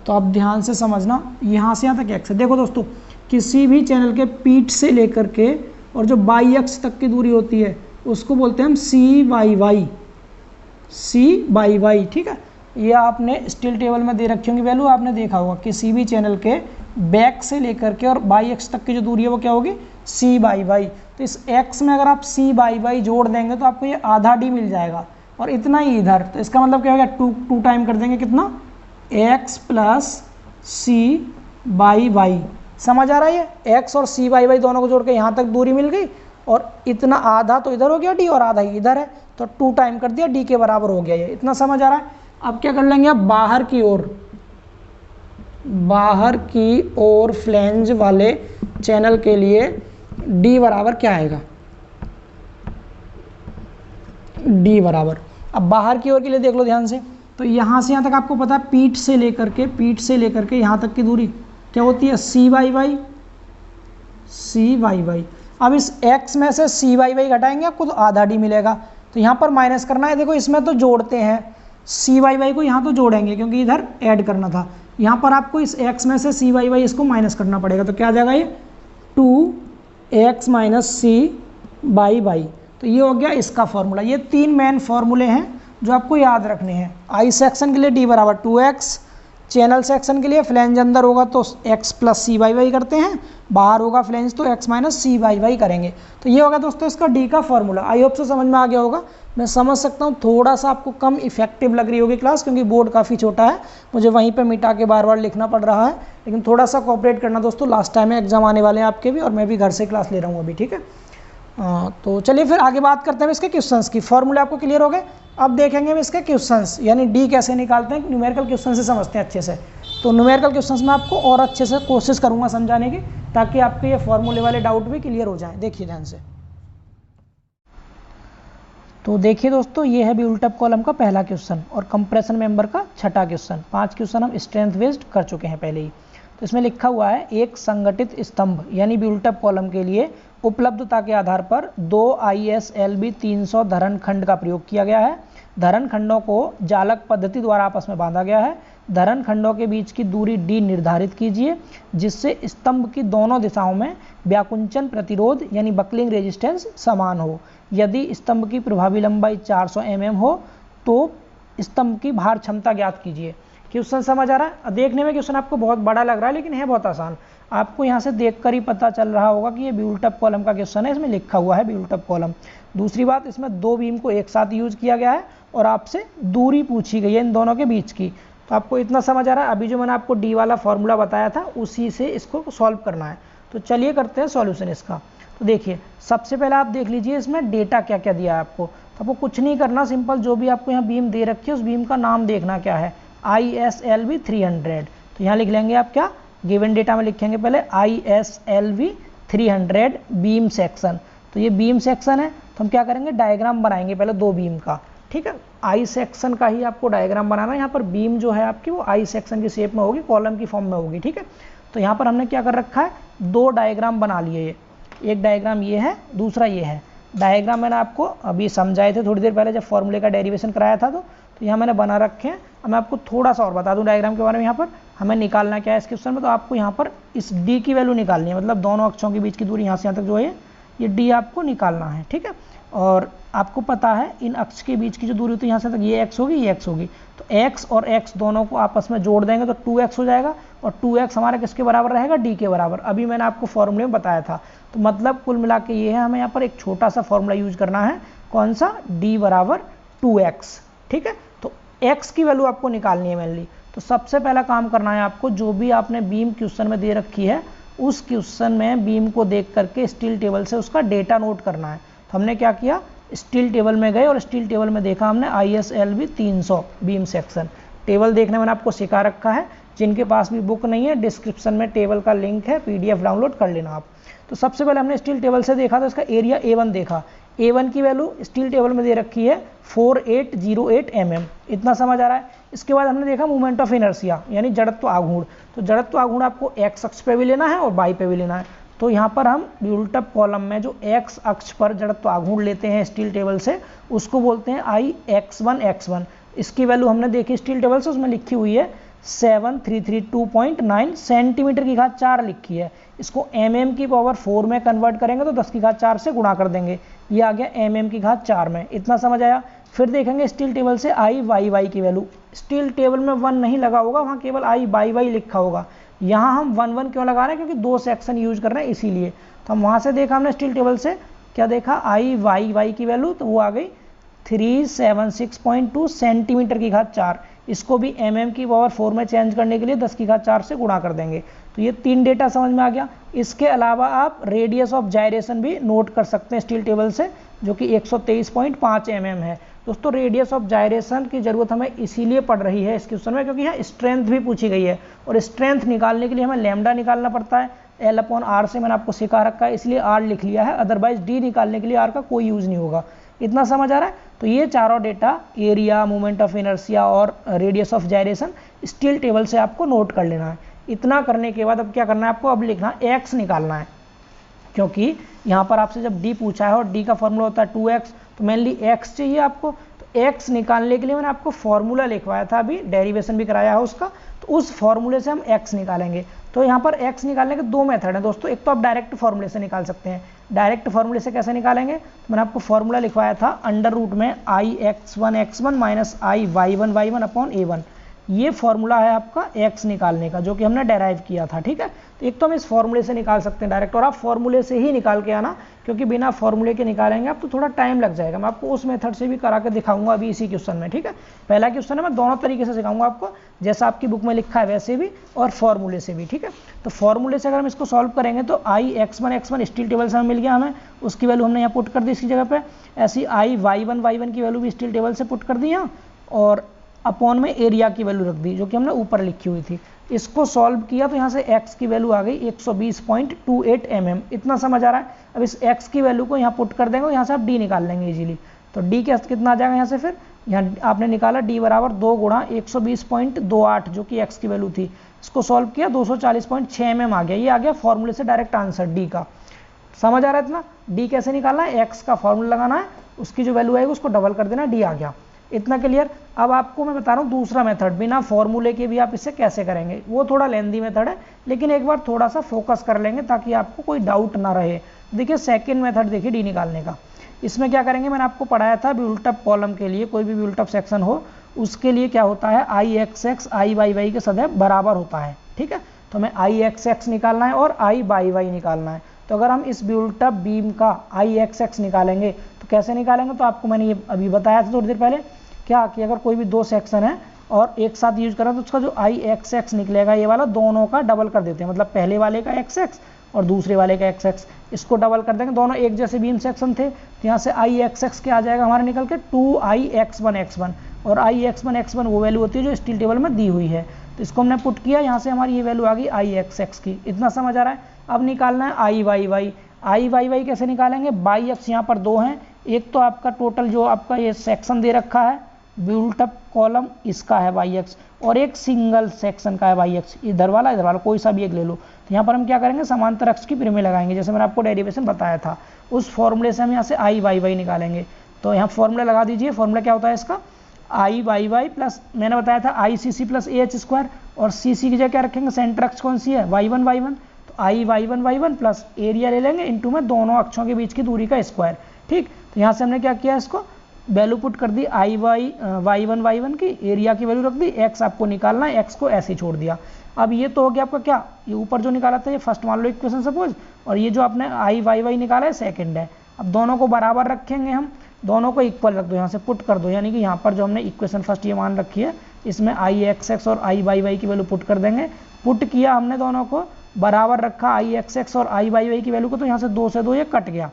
तो आप ध्यान से समझना, यहाँ से यहाँ तक एक्स है। देखो दोस्तों, किसी भी चैनल के पीठ से लेकर के और जो बाई अक्ष तक की दूरी होती है उसको बोलते हैं हम सी बाई वाई। ठीक है, ये आपने स्टील टेबल में दे रखी होंगी वैल्यू, आपने देखा होगा। किसी भी चैनल के बैक से लेकर के और बाई अक्ष तक की जो दूरी है वो क्या होगी, सी बाई वाई। तो इस एक्स में अगर आप सी बाई वाई जोड़ देंगे तो आपको ये आधा डी मिल जाएगा, और इतना ही इधर। तो इसका मतलब क्या होगा, टू टाइम कर देंगे कितना, x plus c by y. समझ आ रहा है, ये एक्स और सी बाई वाई दोनों को जोड़ के यहाँ तक दूरी मिल गई, और इतना आधा तो इधर हो गया डी और आधा ही इधर है, तो 2 टाइम कर दिया, डी के बराबर हो गया ये। इतना समझ आ रहा है। अब क्या कर लेंगे, अब बाहर की ओर फ्लैंज वाले चैनल के लिए डी बराबर क्या आएगा, डी बराबर, अब बाहर की ओर के लिए देख लो ध्यान से। तो यहाँ से यहाँ तक आपको पता है, पीठ से लेकर के यहाँ तक की दूरी क्या होती है, सी बाई वाई। अब इस x में से सी बाई वाई घटाएंगे, आपको तो आधा डी मिलेगा। तो यहाँ पर माइनस करना है। देखो इसमें तो जोड़ते हैं, सी बाई वाई को यहाँ तो जोड़ेंगे क्योंकि इधर ऐड करना था। यहाँ पर आपको इस x में से सी बाई वाई इसको माइनस करना पड़ेगा। तो क्या आ जाएगा, ये 2x minus c by Y. तो ये हो गया इसका फॉर्मूला। ये 3 मेन फॉर्मूले हैं जो आपको याद रखने हैं। आई सेक्शन के लिए डी बराबर 2x, चैनल सेक्शन के लिए फ्लैंज अंदर होगा तो x plus c by y करते हैं, बाहर होगा फ्लैंज तो x minus c by y करेंगे। तो ये होगा दोस्तों इसका डी का फॉर्मूला। आई होप से समझ में आ गया होगा। मैं समझ सकता हूँ थोड़ा सा आपको कम इफेक्टिव लग रही होगी क्लास, क्योंकि बोर्ड काफ़ी छोटा है, मुझे वहीं पर मिटा के बार बार लिखना पड़ रहा है। लेकिन थोड़ा सा कोऑपरेट करना दोस्तों, लास्ट टाइम में एग्जाम आने वाले हैं आपके भी, और मैं भी घर से क्लास ले रहा हूँ अभी। ठीक है, तो चलिए फिर आगे बात करते हैं इसके क्वेश्चंस की। फॉर्मूले आपको क्लियर हो गए। अब देखेंगे हम इसके क्वेश्चंस, यानी डी कैसे निकालते हैं, न्यूमेरिकल क्वेश्चन से समझते हैं अच्छे से। तो न्यूमेरिकल क्वेश्चंस में आपको और अच्छे से कोशिश करूंगा समझाने की, ताकि आपके ये फॉर्मूले वाले डाउट भी क्लियर हो जाएं। देखिए ध्यान से। तो देखिए दोस्तों, ये है बिल्टअप कॉलम का पहला क्वेश्चन और कंप्रेशन मेंबर का छठा क्वेश्चन। 5 क्वेश्चन हम स्ट्रेंथ बेस्ड कर चुके हैं पहले ही। तो इसमें लिखा हुआ है, एक संगठित स्तंभ यानी बिल्टअप कॉलम के लिए उपलब्धता के आधार पर 2 ISLB 300 धरण खंड का प्रयोग किया गया है। धरण खंडों को जालक पद्धति द्वारा आपस में बांधा गया है। धरण खंडों के बीच की दूरी d निर्धारित कीजिए जिससे स्तंभ की दोनों दिशाओं में व्याकुंचन प्रतिरोध यानी बकलिंग रेजिस्टेंस समान हो। यदि स्तंभ की प्रभावी लंबाई 400 mm हो तो स्तंभ की भार क्षमता ज्ञात कीजिए। क्वेश्चन समझ आ रहा है। देखने में क्वेश्चन आपको बहुत बड़ा लग रहा है, लेकिन है बहुत आसान। आपको यहाँ से देखकर ही पता चल रहा होगा कि ये बिल्टअप कॉलम का क्वेश्चन है, इसमें लिखा हुआ है बिल्टअप कॉलम। दूसरी बात, इसमें 2 बीम को एक साथ यूज किया गया है और आपसे दूरी पूछी गई है इन दोनों के बीच की। तो आपको इतना समझ आ रहा है। अभी जो मैंने आपको डी वाला फॉर्मूला बताया था उसी से इसको सॉल्व करना है। तो चलिए करते हैं सॉल्यूशन इसका। तो देखिए, सबसे पहले आप देख लीजिए इसमें डेटा क्या क्या दिया है आपको। तो आपको कुछ नहीं करना, सिंपल जो भी आपको यहाँ बीम दे रखी है उस बीम का नाम देखना क्या है, ISLB 300। तो यहाँ लिख लेंगे आप क्या, गिवन डेटा में लिखेंगे पहले ISLB 300 बीम सेक्शन। तो ये बीम सेक्शन है, तो हम क्या करेंगे, डायग्राम बनाएंगे पहले 2 बीम का। ठीक है, आई सेक्शन का ही आपको डायग्राम बनाना है। यहाँ पर बीम जो है आपकी वो आई सेक्शन की शेप में होगी, कॉलम की फॉर्म में होगी। ठीक है, तो यहाँ पर हमने क्या कर रखा है, दो डायग्राम बना लिए। ये एक डायग्राम ये है, दूसरा ये है। डायग्राम मैंने आपको अभी समझाए थे थोड़ी देर पहले जब फॉर्मूले का डेरिवेशन कराया था, तो यहाँ मैंने बना रखे हैं। अब मैं आपको थोड़ा सा और बता दूँ डायग्राम के बारे में। यहाँ पर हमें निकालना क्या है इस क्वेश्चन में, तो आपको यहाँ पर इस डी की वैल्यू निकालनी है, मतलब दोनों अक्षों के बीच की दूरी यहाँ से यहाँ तक जो है ये डी आपको निकालना है। ठीक है, और आपको पता है इन अक्ष के बीच की जो दूरी होती है यहाँ से तक, ये x होगी, ये x होगी। तो x और x दोनों को आपस में जोड़ देंगे तो 2x हो जाएगा, और 2x हमारा किसके बराबर रहेगा, d के बराबर। अभी मैंने आपको फॉर्मूले में बताया था। तो मतलब कुल मिला के ये है, हमें यहाँ पर एक छोटा सा फॉर्मूला यूज करना है, कौन सा, d बराबर 2x। ठीक है, तो x की वैल्यू आपको निकालनी है मेनली। तो सबसे पहला काम करना है आपको, जो भी आपने बीम क्वेश्चन में दे रखी है उस क्वेश्चन में बीम को देख करके स्टील टेबल से उसका डेटा नोट करना है। तो हमने क्या किया, स्टील टेबल में गए और स्टील टेबल में देखा हमने ISLB 300 बीम सेक्शन। टेबल देखने मैंने आपको सिखा रखा है, जिनके पास भी बुक नहीं है डिस्क्रिप्शन में टेबल का लिंक है, PDF डाउनलोड कर लेना आप। तो सबसे पहले हमने स्टील टेबल से देखा तो इसका एरिया A1 देखा। A1 की वैल्यू स्टील टेबल में दे रखी है 4808 mm, इतना समझ आ रहा है। इसके बाद हमने देखा मोमेंट ऑफ इनर्शिया यानी जड़त्व आघूर्ण। तो जड़त्व आघूर्ण आपको x अक्ष पे भी लेना है और y पे भी लेना है। तो यहाँ पर हम ब्यूल्टअप कॉलम में जो x अक्ष पर जड़त्व आघूर्ण लेते हैं स्टील टेबल से, उसको बोलते हैं IX1x1। इसकी वैल्यू हमने देखी स्टील टेबल से, उसमें लिखी हुई है 7332.9 सेंटीमीटर की घात 4 लिखी है। इसको mm की पावर 4 में कन्वर्ट करेंगे तो 10 की घात 4 से गुणा कर देंगे, ये आ गया mm की घात 4 में। इतना समझ आया। फिर देखेंगे स्टील टेबल से IYY की वैल्यू। स्टील टेबल में 1 नहीं लगा होगा, वहाँ केवल IYY लिखा होगा। यहाँ हम 1 क्यों लगा रहे हैं, क्योंकि 2 सेक्शन यूज कर रहे हैं इसीलिए। तो हम वहाँ से देखा हमने स्टील टेबल से, क्या देखा, IYY की वैल्यू, तो वो आ गई 376.2 सेंटीमीटर की घात 4। इसको भी mm की पावर 4 में चेंज करने के लिए 10 की घात 4 से गुणा कर देंगे। तो ये 3 डेटा समझ में आ गया। इसके अलावा आप रेडियस ऑफ जायरेशन भी नोट कर सकते हैं स्टील टेबल से, जो कि 123.5 mm है। दोस्तों रेडियस ऑफ जायरेशन की ज़रूरत हमें इसीलिए पड़ रही है इस क्वेश्चन में, क्योंकि यहाँ स्ट्रेंथ भी पूछी गई है, और स्ट्रेंथ निकालने के लिए हमें लैम्डा निकालना पड़ता है। L/R से मैंने आपको सिखा रखा है, इसलिए R लिख लिया है, अदरवाइज D निकालने के लिए R का कोई यूज़ नहीं होगा। इतना समझ आ रहा है। तो ये चारों data, area, moment of inertia और radius of gyration, steel table से आपको नोट कर लेना है। इतना करने के बाद अब क्या करना है आपको, अब लिखना x निकालना है, क्योंकि यहाँ पर आपसे जब d पूछा है और d का फॉर्मूला होता है 2x, तो मेनली x चाहिए आपको। तो x निकालने के लिए मैंने आपको फॉर्मूला लिखवाया था, अभी डेरिवेशन भी कराया है उसका, तो उस फॉर्मूले से हम x निकालेंगे। तो यहाँ पर x निकालने के 2 मेथड हैं दोस्तों। एक तो आप डायरेक्ट फॉर्मूले से निकाल सकते हैं। डायरेक्ट फॉर्मूले से कैसे निकालेंगे, तो मैंने आपको फॉर्मूला लिखवाया था अंडर रूट में IX1x1 minus IY1y1 upon A1। ये फॉर्मूला है आपका x निकालने का, जो कि हमने डेराइव किया था। ठीक है, तो एक तो हम इस फॉर्मूले से निकाल सकते हैं डायरेक्ट, और आप फॉर्मूले से ही निकाल के आना, क्योंकि बिना फॉर्मूले के निकालेंगे आप तो थोड़ा टाइम लग जाएगा। मैं आपको उस मेथड से भी करा के दिखाऊंगा अभी इसी क्वेश्चन में। ठीक है, पहला क्वेश्चन है, मैं दोनों तरीके से सिखाऊंगा आपको, जैसा आपकी बुक में लिखा है वैसे भी और फॉर्मूले से भी। ठीक है, तो फॉर्मूले से अगर हम इसको सॉल्व करेंगे तो IX1x1 स्टील टेबल से हमें मिल गया, हमें उसकी वैल्यू हमने यहाँ पुट कर दी इसकी जगह पे। ऐसी IY1y1 की वैल्यू भी स्टील टेबल से पुट कर दी यहाँ, और अपॉन में एरिया की वैल्यू रख दी, जो कि हमने ऊपर लिखी हुई थी। इसको सॉल्व किया तो यहाँ से x की वैल्यू आ गई 120.28 mm। इतना समझ आ रहा है। अब इस x की वैल्यू को यहाँ पुट कर देंगे, यहाँ से आप d निकाल लेंगे इजीली। तो d कितना आ जाएगा यहाँ से, फिर यहाँ आपने निकाला d बराबर 2 गुणा 120.28, जो कि x की वैल्यू थी। इसको सॉल्व किया 240.6 mm आ गया। ये आ गया फॉर्मूले से डायरेक्ट आंसर d का। समझ आ रहा है इतना। d कैसे निकालना है, x का फॉर्मूला लगाना है, उसकी जो वैल्यू आएगी उसको डबल कर देना, d आ गया। इतना क्लियर। अब आपको मैं बता रहा हूँ दूसरा मेथड, बिना फॉर्मूले के भी आप इसे कैसे करेंगे। वो थोड़ा लेंदी मेथड है, लेकिन एक बार थोड़ा सा फोकस कर लेंगे ताकि आपको कोई डाउट ना रहे। देखिए सेकंड मेथड देखिए डी निकालने का। इसमें क्या करेंगे, मैंने आपको पढ़ाया था ब्यूल्टअप कॉलम के लिए, कोई भी ब्यूल्टअप सेक्शन हो उसके लिए क्या होता है, IXX IYY के सदैव बराबर होता है। ठीक है, तो हमें IXX निकालना है और IYY निकालना है। तो अगर हम इस ब्यूल्टअप बीम का IXX निकालेंगे तो कैसे निकालेंगे, तो आपको मैंने ये अभी बताया था थोड़ी देर पहले, क्या कि अगर कोई भी 2 सेक्शन है और एक साथ यूज करें तो उसका जो IXX निकलेगा, ये वाला दोनों का डबल कर देते हैं, मतलब पहले वाले का XX और दूसरे वाले का XX, इसको डबल कर देंगे। दोनों एक जैसे बीम सेक्शन थे, तो यहाँ से IXX क्या आ जाएगा हमारा निकल के 2IX1x1, और IX1x1 वो वैल्यू होती है जो स्टील टेबल में दी हुई है। तो इसको हमने पुट किया, यहाँ से हमारी ये वैल्यू आ गई IXX की। इतना समझ आ रहा है। अब निकालना है IYY। IYY कैसे निकालेंगे, बाई अक्ष यहाँ पर 2 हैं, एक तो आपका टोटल जो आपका ये सेक्शन दे रखा है बिल्ट अप कॉलम, इसका है वाई एक्स, और एक सिंगल सेक्शन का है वाई एक्स, इधर वाला कोई सा भी एक ले लो। तो यहाँ पर हम क्या करेंगे, समांतर अक्ष की परिमेय लगाएंगे, जैसे मैंने आपको डेरिवेशन बताया था उस फॉर्मूले से हम यहाँ से आई वाई वाई निकालेंगे। तो यहाँ फॉर्मूला लगा दीजिए, फॉर्मूला क्या होता है इसका, आई वाई वाई प्लस मैंने बताया था I C C plus A H square, और सी सी की जगह क्या रखेंगे, सेंटर अक्ष कौन सी है, वाई वन तो आई वाई वन प्लस एरिया ले लेंगे इंटू में दोनों अक्षों के बीच की दूरी का स्क्वायर। ठीक, तो यहाँ से हमने क्या किया, इसको वैल्यू पुट कर दी आई वाई वन की, एरिया की वैल्यू रख दी, एक्स आपको निकालना है, एक्स को ऐसे ही छोड़ दिया। अब ये तो हो गया आपका क्या, ये ऊपर जो निकाला था ये फर्स्ट मान लो इक्वेशन सपोज, और ये जो आपने आई वाई निकाला है सेकंड है। अब दोनों को बराबर रखेंगे हम, दोनों को इक्वल रख दो, यहाँ से पुट कर दो, यानी कि यहाँ पर जो हमने इक्वेशन फर्स्ट ये मान रखी है इसमें आई एक्स एक्स और आई वाई वाई की वैल्यू पुट कर देंगे। पुट किया हमने, दोनों को बराबर रखा आई एक्स एक्स और आई वाई वाई की वैल्यू को, तो यहाँ से 2 से 2 ये कट गया,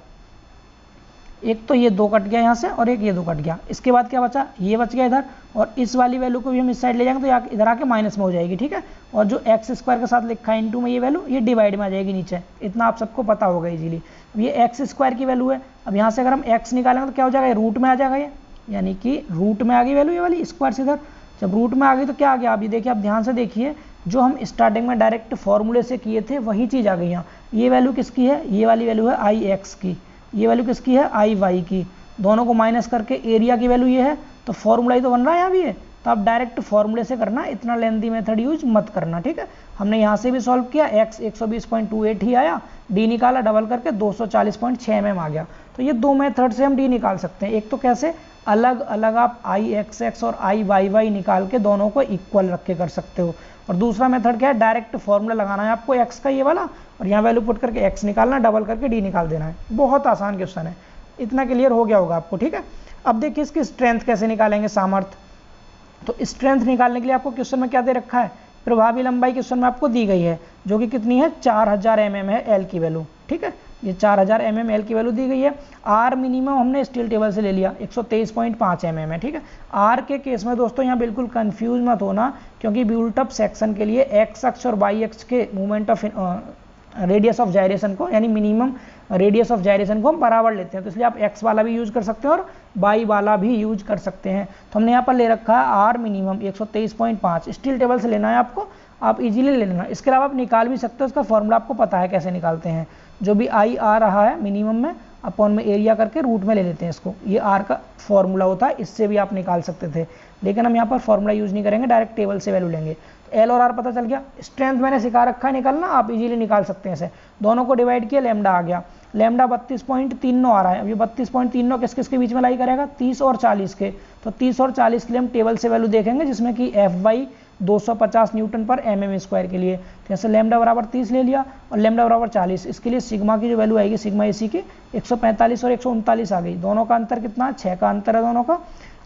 एक तो ये 2 कट गया यहाँ से और एक ये 2 कट गया। इसके बाद क्या बचा, ये बच गया इधर, और इस वाली वैल्यू को भी हम इस साइड ले जाएंगे तो इधर आके माइनस में हो जाएगी। ठीक है, और जो एक्स स्क्वायर के साथ लिखा है इंटू में ये वैल्यू, ये डिवाइड में आ जाएगी नीचे, इतना आप सबको पता होगा इजीली। ये एक्स स्क्वायर की वैल्यू है, अब यहाँ से अगर हम एक्स निकालेंगे तो क्या हो जाएगा, रूट में आ जाएगा ये, यानी कि रूट में आ गई वैल्यू ये वाली स्क्वायर से इधर। जब रूट में आ गई तो क्या आ गया, अभी देखिए, आप ध्यान से देखिए, जो हम स्टार्टिंग में डायरेक्ट फॉर्मूले से किए थे वही चीज़ आ गई यहाँ। ये वैल्यू किसकी है, ये वाली वैल्यू है आई एक्स की, ये वैल्यू किसकी है, आई वाई की, दोनों को माइनस करके एरिया की वैल्यू ये है, तो फॉर्मूला ही तो बन रहा है यहाँ भी है। तो आप डायरेक्ट फॉर्मूले से करना, इतना लेंथी मेथड यूज मत करना। ठीक है, हमने यहाँ से भी सॉल्व किया, x 120.28 ही आया, d निकाला डबल करके 240.6 mm आ गया। तो ये 2 मेथड से हम d निकाल सकते हैं। एक तो कैसे, अलग अलग आप आई एक्स एक्स और आई वाई वाई निकाल के दोनों को इक्वल रख के कर सकते हो, और दूसरा मेथड क्या है, डायरेक्ट फॉर्मूला लगाना है आपको x का ये वाला, और यहाँ वैल्यू पुट करके x निकालना, डबल करके d निकाल देना है। बहुत आसान क्वेश्चन है, इतना क्लियर हो गया होगा आपको। ठीक है, अब देखिए इसकी स्ट्रेंथ कैसे निकालेंगे, सामर्थ्य। तो स्ट्रेंथ निकालने के लिए आपको क्वेश्चन में क्या दे रखा है, प्रभावी लंबाई क्वेश्चन में आपको दी गई है, जो कि कितनी है, 4000 mm है एल की वैल्यू। ठीक है, ये 4000 mm एल की वैल्यू दी गई है। आर मिनिमम हमने स्टील टेबल से ले लिया, 123.5 mm है। ठीक है, आर के केस में दोस्तों यहाँ बिल्कुल कंफ्यूज मत होना, क्योंकि बिल्ट अप सेक्शन के लिए एक्स अक्ष और वाई अक्ष के movement of radius of gyration को, यानी मिनिमम रेडियस ऑफ जायरेशन को हम बराबर लेते हैं, तो इसलिए आप x वाला भी यूज कर सकते हैं और y वाला भी यूज कर सकते हैं। तो हमने यहाँ पर ले रखा है आर मिनिमम 123.5, स्टील टेबल से लेना है आपको, आप इजीली ले लेना। इसके अलावा आप निकाल भी सकते हो, उसका फॉर्मूला आपको पता है कैसे निकालते हैं, जो भी आई आ रहा है मिनिमम में अपॉन में एरिया करके रूट में ले लेते हैं इसको, ये आर का फॉर्मूला होता है, इससे भी आप निकाल सकते थे, लेकिन हम यहाँ पर फॉर्मूला यूज नहीं करेंगे, डायरेक्ट टेबल से वैल्यू लेंगे। एल और आर पता चल गया, स्ट्रेंथ मैंने सिखा रखा है निकालना, आप इजीली निकाल सकते हैं इसे। दोनों को डिवाइड किया, लैम्डा आ गया, लैम्डा 32.39 आ रहा है। अब ये 32.39 किस किस के बीच में लाई करेगा, 30 और 40 के, तो 30 और 40 के लिए हम टेबल से वैल्यू देखेंगे, जिसमें कि एफ वाई 250 न्यूटन पर mm स्क्वायर के लिए, जैसे लैम्डा बराबर 30 ले लिया और लैम्डा बराबर 40, इसके लिए सिग्मा की जो वैल्यू आएगी, सिग्मा एसी की 145 और 139 आ गई। दोनों का अंतर कितना, 6 का अंतर है दोनों का।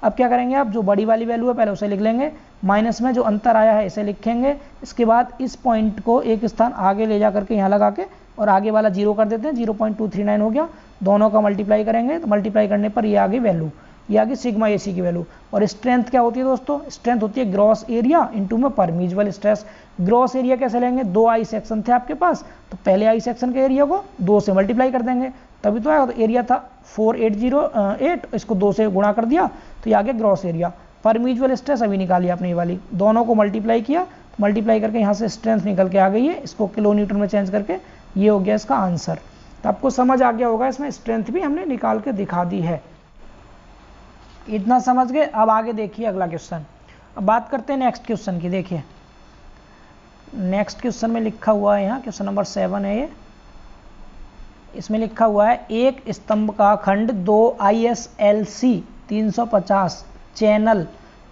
अब क्या करेंगे आप, जो बड़ी वाली वैल्यू है पहले उसे लिख लेंगे, माइनस में जो अंतर आया है इसे लिखेंगे, इसके बाद इस पॉइंट को एक स्थान आगे ले जा करके यहाँ लगा के और आगे वाला 0 कर देते हैं, 0.239 हो गया। दोनों का मल्टीप्लाई करेंगे, तो मल्टीप्लाई करने पर ये आ गई वैल्यू, ये आ गई सिग्मा एसी की वैल्यू। और स्ट्रेंथ क्या होती है दोस्तों, स्ट्रेंथ होती है ग्रॉस एरिया इंटू में परमीजुअल स्ट्रेस। ग्रॉस एरिया कैसे लेंगे, 2 आई सेक्शन थे आपके पास, तो पहले आई सेक्शन के एरिया को 2 से मल्टीप्लाई कर देंगे, तभी तो आएगा। तो एरिया था 4808, इसको 2 से गुणा कर दिया, तो ये आ गया ग्रॉस एरिया। परमीजुअल स्ट्रेस अभी निकाली आपने ये वाली, दोनों को मल्टीप्लाई किया, मल्टीप्लाई करके यहाँ से स्ट्रेंथ निकल के आ गई है, इसको किलो न्यूटन में चेंज करके ये हो गया इसका आंसर। तो आपको समझ आ गया होगा, इसमें स्ट्रेंथ भी हमने निकाल के दिखा दी है। इतना समझ गए, अब आगे देखिए अगला क्वेश्चन। अब बात करते हैं नेक्स्ट क्वेश्चन की। देखिए नेक्स्ट क्वेश्चन में लिखा हुआ है, यहाँ क्वेश्चन नंबर 7 है ये, इसमें लिखा हुआ है एक स्तंभ का खंड 2 ISLC 350 चैनल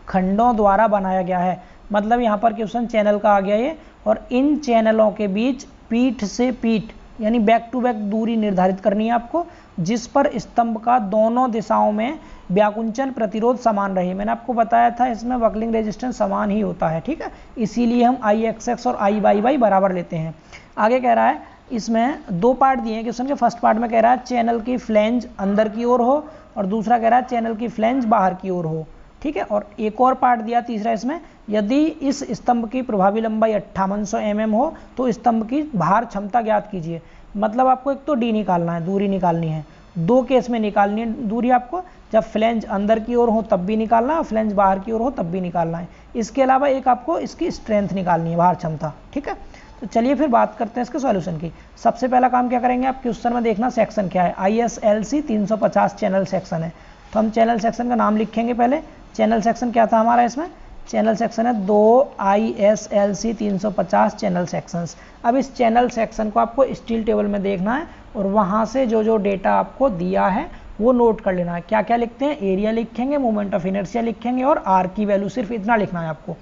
खंडों द्वारा बनाया गया है। मतलब यहाँ पर क्वेश्चन चैनल का आ गया ये, और इन चैनलों के बीच पीठ से पीठ यानी बैक टू बैक दूरी निर्धारित करनी है आपको, जिस पर स्तंभ का दोनों दिशाओं में व्याकुंचन प्रतिरोध समान रहे। मैंने आपको बताया था इसमें बकलिंग रेजिस्टेंस समान ही होता है, ठीक है, इसीलिए हम IXX और IYY बराबर लेते हैं। आगे कह रहा है, इसमें 2 पार्ट दिए हैं क्वेश्चन के। फर्स्ट पार्ट में कह रहा है चैनल की फ्लैंज अंदर की ओर हो, और दूसरा कह रहा है चैनल की फ्लैंज बाहर की ओर हो, ठीक है। और एक और पार्ट दिया तीसरा इसमें, यदि इस स्तंभ की प्रभावी लंबाई 5800 mm हो तो स्तंभ की भार क्षमता ज्ञात कीजिए। मतलब आपको एक तो डी निकालना है, दूरी निकालनी है, दो केस में निकालनी है दूरी आपको, जब फ्लेंज अंदर की ओर हो तब भी निकालना है और फ्लेंज बाहर की ओर हो तब भी निकालना है। इसके अलावा एक आपको इसकी स्ट्रेंथ निकालनी है, भार क्षमता। ठीक है, तो चलिए फिर बात करते हैं इसके सॉल्यूशन की। सबसे पहला काम क्या करेंगे, आप क्वेश्चन में देखना सेक्शन क्या है। ISLC 350 चैनल सेक्शन है, तो हम चैनल सेक्शन का नाम लिखेंगे पहले। चैनल सेक्शन क्या था हमारा, इसमें चैनल सेक्शन है 2 ISLC 350 चैनल सेक्शंस। अब इस चैनल सेक्शन को आपको स्टील टेबल में देखना है और वहाँ से जो जो डेटा आपको दिया है वो नोट कर लेना है। क्या क्या लिखते हैं, एरिया लिखेंगे, मोमेंट ऑफ इनर्शिया लिखेंगे और आर की वैल्यू, सिर्फ इतना लिखना है आपको।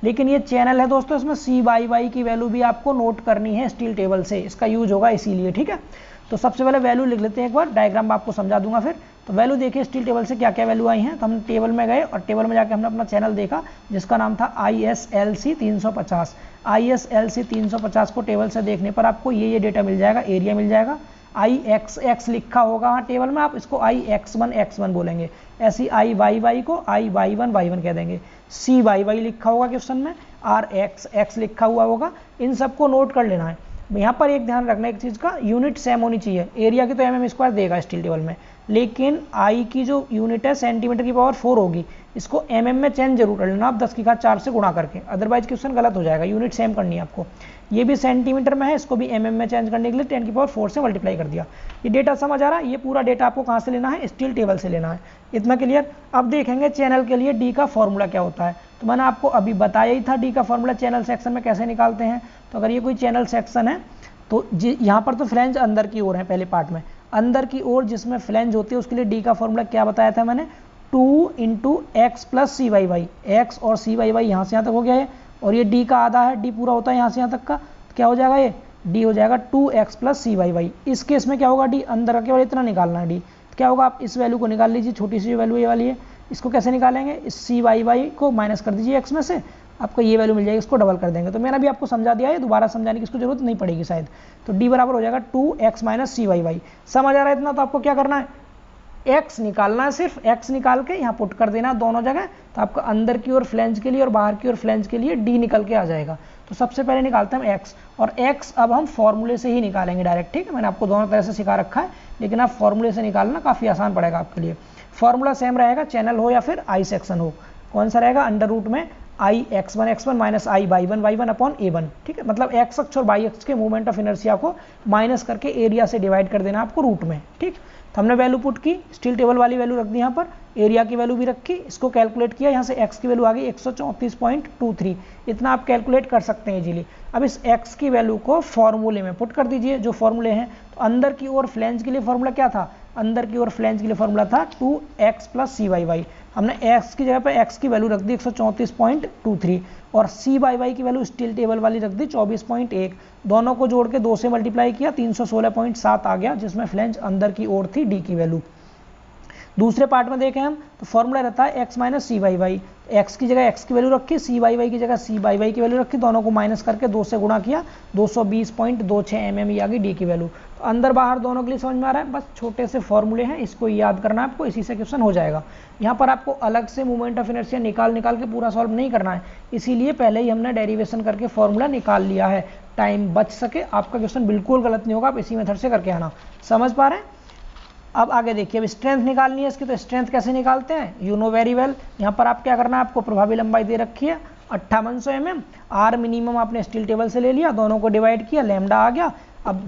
लेकिन ये चैनल है दोस्तों, इसमें CY की वैल्यू भी आपको नोट करनी है स्टील टेबल से, इसका यूज होगा इसीलिए। ठीक है, तो सबसे पहले वैल्यू लिख लेते हैं, एक बार डायग्राम आपको समझा दूंगा फिर। तो वैल्यू देखिए स्टील टेबल से क्या क्या वैल्यू आई हैं। तो हम टेबल में गए और टेबल में जाके हमने अपना चैनल देखा जिसका नाम था ISLC 350। ISLC 350 को टेबल से देखने पर आपको ये डेटा मिल जाएगा, एरिया मिल जाएगा। IXX लिखा होगा वहाँ टेबल में, आप इसको IX1 बोलेंगे। ऐसी IYY को IY1 कह देंगे। CYY लिखा होगा क्वेश्चन में, RXX लिखा हुआ होगा। इन सबको नोट कर लेना है। यहाँ पर एक ध्यान रखना एक चीज़ का, यूनिट सेम होनी चाहिए। एरिया की तो mm² देगा स्टील टेबल में, लेकिन आई की जो यूनिट है सेंटीमीटर की पावर 4 होगी, इसको mm में चेंज जरूर कर लेना आप 10⁴ से गुणा करके, अदरवाइज क्वेश्चन गलत हो जाएगा। यूनिट सेम करनी है आपको। ये भी सेंटीमीटर में है, इसको भी mm में चेंज करने के लिए 10⁴ से मल्टीप्लाई कर दिया। ये डेटा समझ आ रहा है। ये पूरा डेटा आपको कहाँ से लेना है, स्टील टेबल से लेना है। इतना क्लियर। अब देखेंगे चैनल के लिए डी का फॉर्मूला क्या होता है। तो मैंने आपको अभी बताया ही था डी का फॉर्मूला चैनल सेक्शन में कैसे निकालते हैं। तो अगर ये कोई चैनल सेक्शन है तो यहाँ पर तो फ्लेंज अंदर की ओर है, पहले पार्ट में अंदर की ओर जिसमें फ्लेंज होती है उसके लिए डी का फॉर्मूला क्या बताया था मैंने, 2 × x + CYY। x और CYY यहाँ से यहाँ तक हो गया है, और ये डी का आधा है, डी पूरा होता है यहाँ से यहाँ तक का, तो क्या हो जाएगा, ये डी हो जाएगा 2x + CYY। इस केस में क्या होगा, डी अंदर का केवल इतना निकालना है डी, तो क्या होगा, आप इस वैल्यू को निकाल लीजिए, छोटी सी जो वैल्यू ये वाली है। इसको कैसे निकालेंगे, इस CYY को माइनस कर दीजिए x में से, आपको ये वैल्यू मिल जाएगी, इसको डबल कर देंगे। तो मैंने भी आपको समझा दिया है, दोबारा समझाने की इसको जरूरत नहीं पड़ेगी शायद। तो d बराबर हो जाएगा 2x - CYY। समझ आ रहा है इतना। तो आपको क्या करना है, x निकालना है, सिर्फ x निकाल के यहाँ पुट कर देना दोनों जगह, तो आपका अंदर की ओर फ्लेंज के लिए और बाहर की ओर फ्लेंज के लिए d निकल के आ जाएगा। तो सबसे पहले निकालते हैं हम x, और x अब हम फॉर्मूले से ही निकालेंगे डायरेक्ट। ठीक है, मैंने आपको दोनों तरह से सिखा रखा है, लेकिन आप फॉर्मूले से निकालना काफ़ी आसान पड़ेगा आपके लिए। फॉर्मूला सेम रहेगा, चैनल हो या फिर आई सेक्शन हो। कौन सा रहेगा, अंडर रूट में IX1 minus IY1 upon A1। ठीक है, मतलब x अक्ष और y अक्ष के मूवमेंट ऑफ इनर्शिया को माइनस करके एरिया से डिवाइड कर देना आपको रूट में। ठीक, तो हमने वैल्यू पुट की, स्टील टेबल वाली वैल्यू रख दी यहाँ पर, एरिया की वैल्यू भी रखी, इसको कैलकुलेट किया, यहाँ से x की वैल्यू आ गई 134.23। इतना आप कैलकुलेट कर सकते हैं इजीली। अब इस x की वैल्यू को फॉर्मूले में पुट कर दीजिए, जो फॉर्मूले हैं। तो अंदर की ओर फ्लेंज के लिए फॉर्मूला क्या था, अंदर की ओर फ्लेंज के लिए फॉर्मूला था 2x + CYY। हमने x की जगह पर x की वैल्यू रख दी 134.23 और CYY की वैल्यू स्टील टेबल वाली रख दी 24.1। दोनों को जोड़ के 2 से मल्टीप्लाई किया, 316.7 आ गया, जिसमें फ्लेंज अंदर की ओर थी डी की वैल्यू। दूसरे पार्ट में देखें हम, तो फॉर्मूला रहता है x - CYY। x की जगह x की वैल्यू रखी, CYY की जगह CYY की वैल्यू रखी, दोनों को माइनस करके 2 से गुणा किया, 220.26 mm आ गई डी की वैल्यू। तो अंदर बाहर दोनों के लिए समझ में आ रहा है, बस छोटे से फॉर्मूले हैं, इसको याद करना है आपको, इसी से क्वेश्चन हो जाएगा। यहाँ पर आपको अलग से मूवमेंट ऑफ इनर्शिया निकाल के पूरा सॉल्व नहीं करना है, इसीलिए पहले ही हमने डेरिवेशन करके फॉर्मूला निकाल लिया है, टाइम बच सके, आपका क्वेश्चन बिल्कुल गलत नहीं होगा। आप इसी मेथड से करके आना। समझ पा रहे हैं। अब आगे देखिए, अब स्ट्रेंथ निकालनी है इसकी, तो स्ट्रेंथ कैसे निकालते हैं, यू नो वेरी वेल। यहाँ पर आप क्या करना है, आपको प्रभावी लंबाई दे रखी है 5800 mm, आर मिनिमम आपने स्टील टेबल से ले लिया, दोनों को डिवाइड किया, लैम्डा आ गया। अब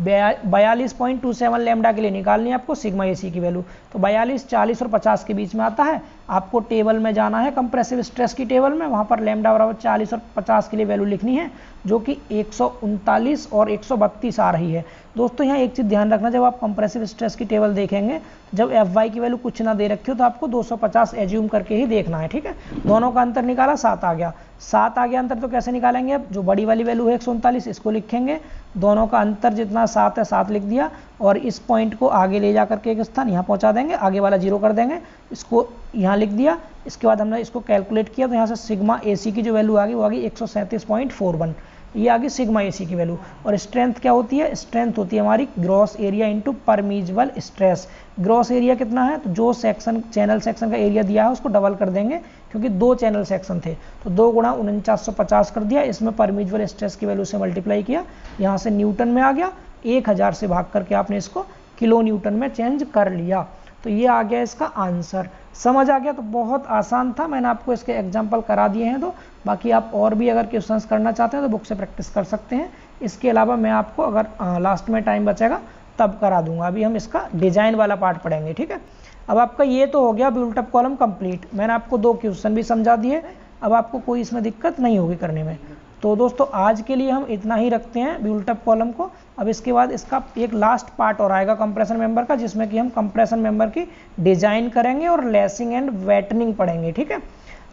42.27 लैम्डा के लिए निकालनी है आपको सिग्मा AC की वैल्यू। तो 42, 40 और 50 के बीच में आता है। आपको टेबल में जाना है, कंप्रेसिव स्ट्रेस की टेबल में, वहाँ पर लैम्डा बराबर 40 और 50 के लिए वैल्यू लिखनी है, जो कि 139 और 132 आ रही है। दोस्तों यहाँ एक चीज़ ध्यान रखना, जब आप कंप्रेसिव स्ट्रेस की टेबल देखेंगे, जब Fy की वैल्यू कुछ ना दे रखी हो तो आपको 250 एज्यूम करके ही देखना है। ठीक है, दोनों का अंतर निकाला, 7 आ गया। 7 आ गया अंतर, तो कैसे निकालेंगे, अब जो बड़ी वाली वैल्यू है 139, इसको लिखेंगे, दोनों का अंतर जितना 7 है 7 लिख दिया, और इस पॉइंट को आगे ले जा करके एक स्थान यहाँ पहुँचा देंगे, आगे वाला 0 कर देंगे, इसको यहाँ लिख दिया। इसके बाद हमने इसको कैलकुलेट किया, तो यहाँ से सिग्मा AC की जो वैल्यू आ गई वो आ गई 137.41, ये आ गई सिग्मा AC की वैल्यू। और स्ट्रेंथ क्या होती है, स्ट्रेंथ होती है हमारी gross area into permissible stress. Gross area कितना है, तो जो सेक्शन चैनल सेक्शन का एरिया दिया है उसको डबल कर देंगे, क्योंकि 2 चैनल सेक्शन थे, तो 2 × 4950 कर दिया, इसमें परमीजबल स्ट्रेस की वैल्यू से मल्टीप्लाई किया, यहाँ से न्यूटन में आ गया, 1000 से भाग करके आपने इसको किलो न्यूटन में चेंज कर लिया। तो ये आ गया इसका आंसर। समझ आ गया? तो बहुत आसान था, मैंने आपको इसके एग्जाम्पल करा दिए हैं। तो बाकी आप और भी अगर क्वेश्चंस करना चाहते हैं तो बुक से प्रैक्टिस कर सकते हैं। इसके अलावा मैं आपको अगर लास्ट में टाइम बचेगा तब करा दूंगा। अभी हम इसका डिजाइन वाला पार्ट पढ़ेंगे, ठीक है। अब आपका ये तो हो गया बिल्ट अप कॉलम कंप्लीट। मैंने आपको 2 क्वेश्चन भी समझा दिए, अब आपको कोई इसमें दिक्कत नहीं होगी करने में। तो दोस्तों आज के लिए हम इतना ही रखते हैं बिल्ट अप कॉलम को। अब इसके बाद इसका एक लास्ट पार्ट और आएगा कंप्रेशन मेंबर का, जिसमें कि हम कंप्रेशन मेंबर की डिजाइन करेंगे और लेसिंग एंड वेटनिंग पढ़ेंगे, ठीक है।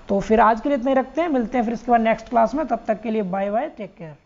तो फिर आज के लिए इतना ही रखते हैं, मिलते हैं फिर इसके बाद नेक्स्ट क्लास में। तब तक के लिए बाय बाय, टेक केयर।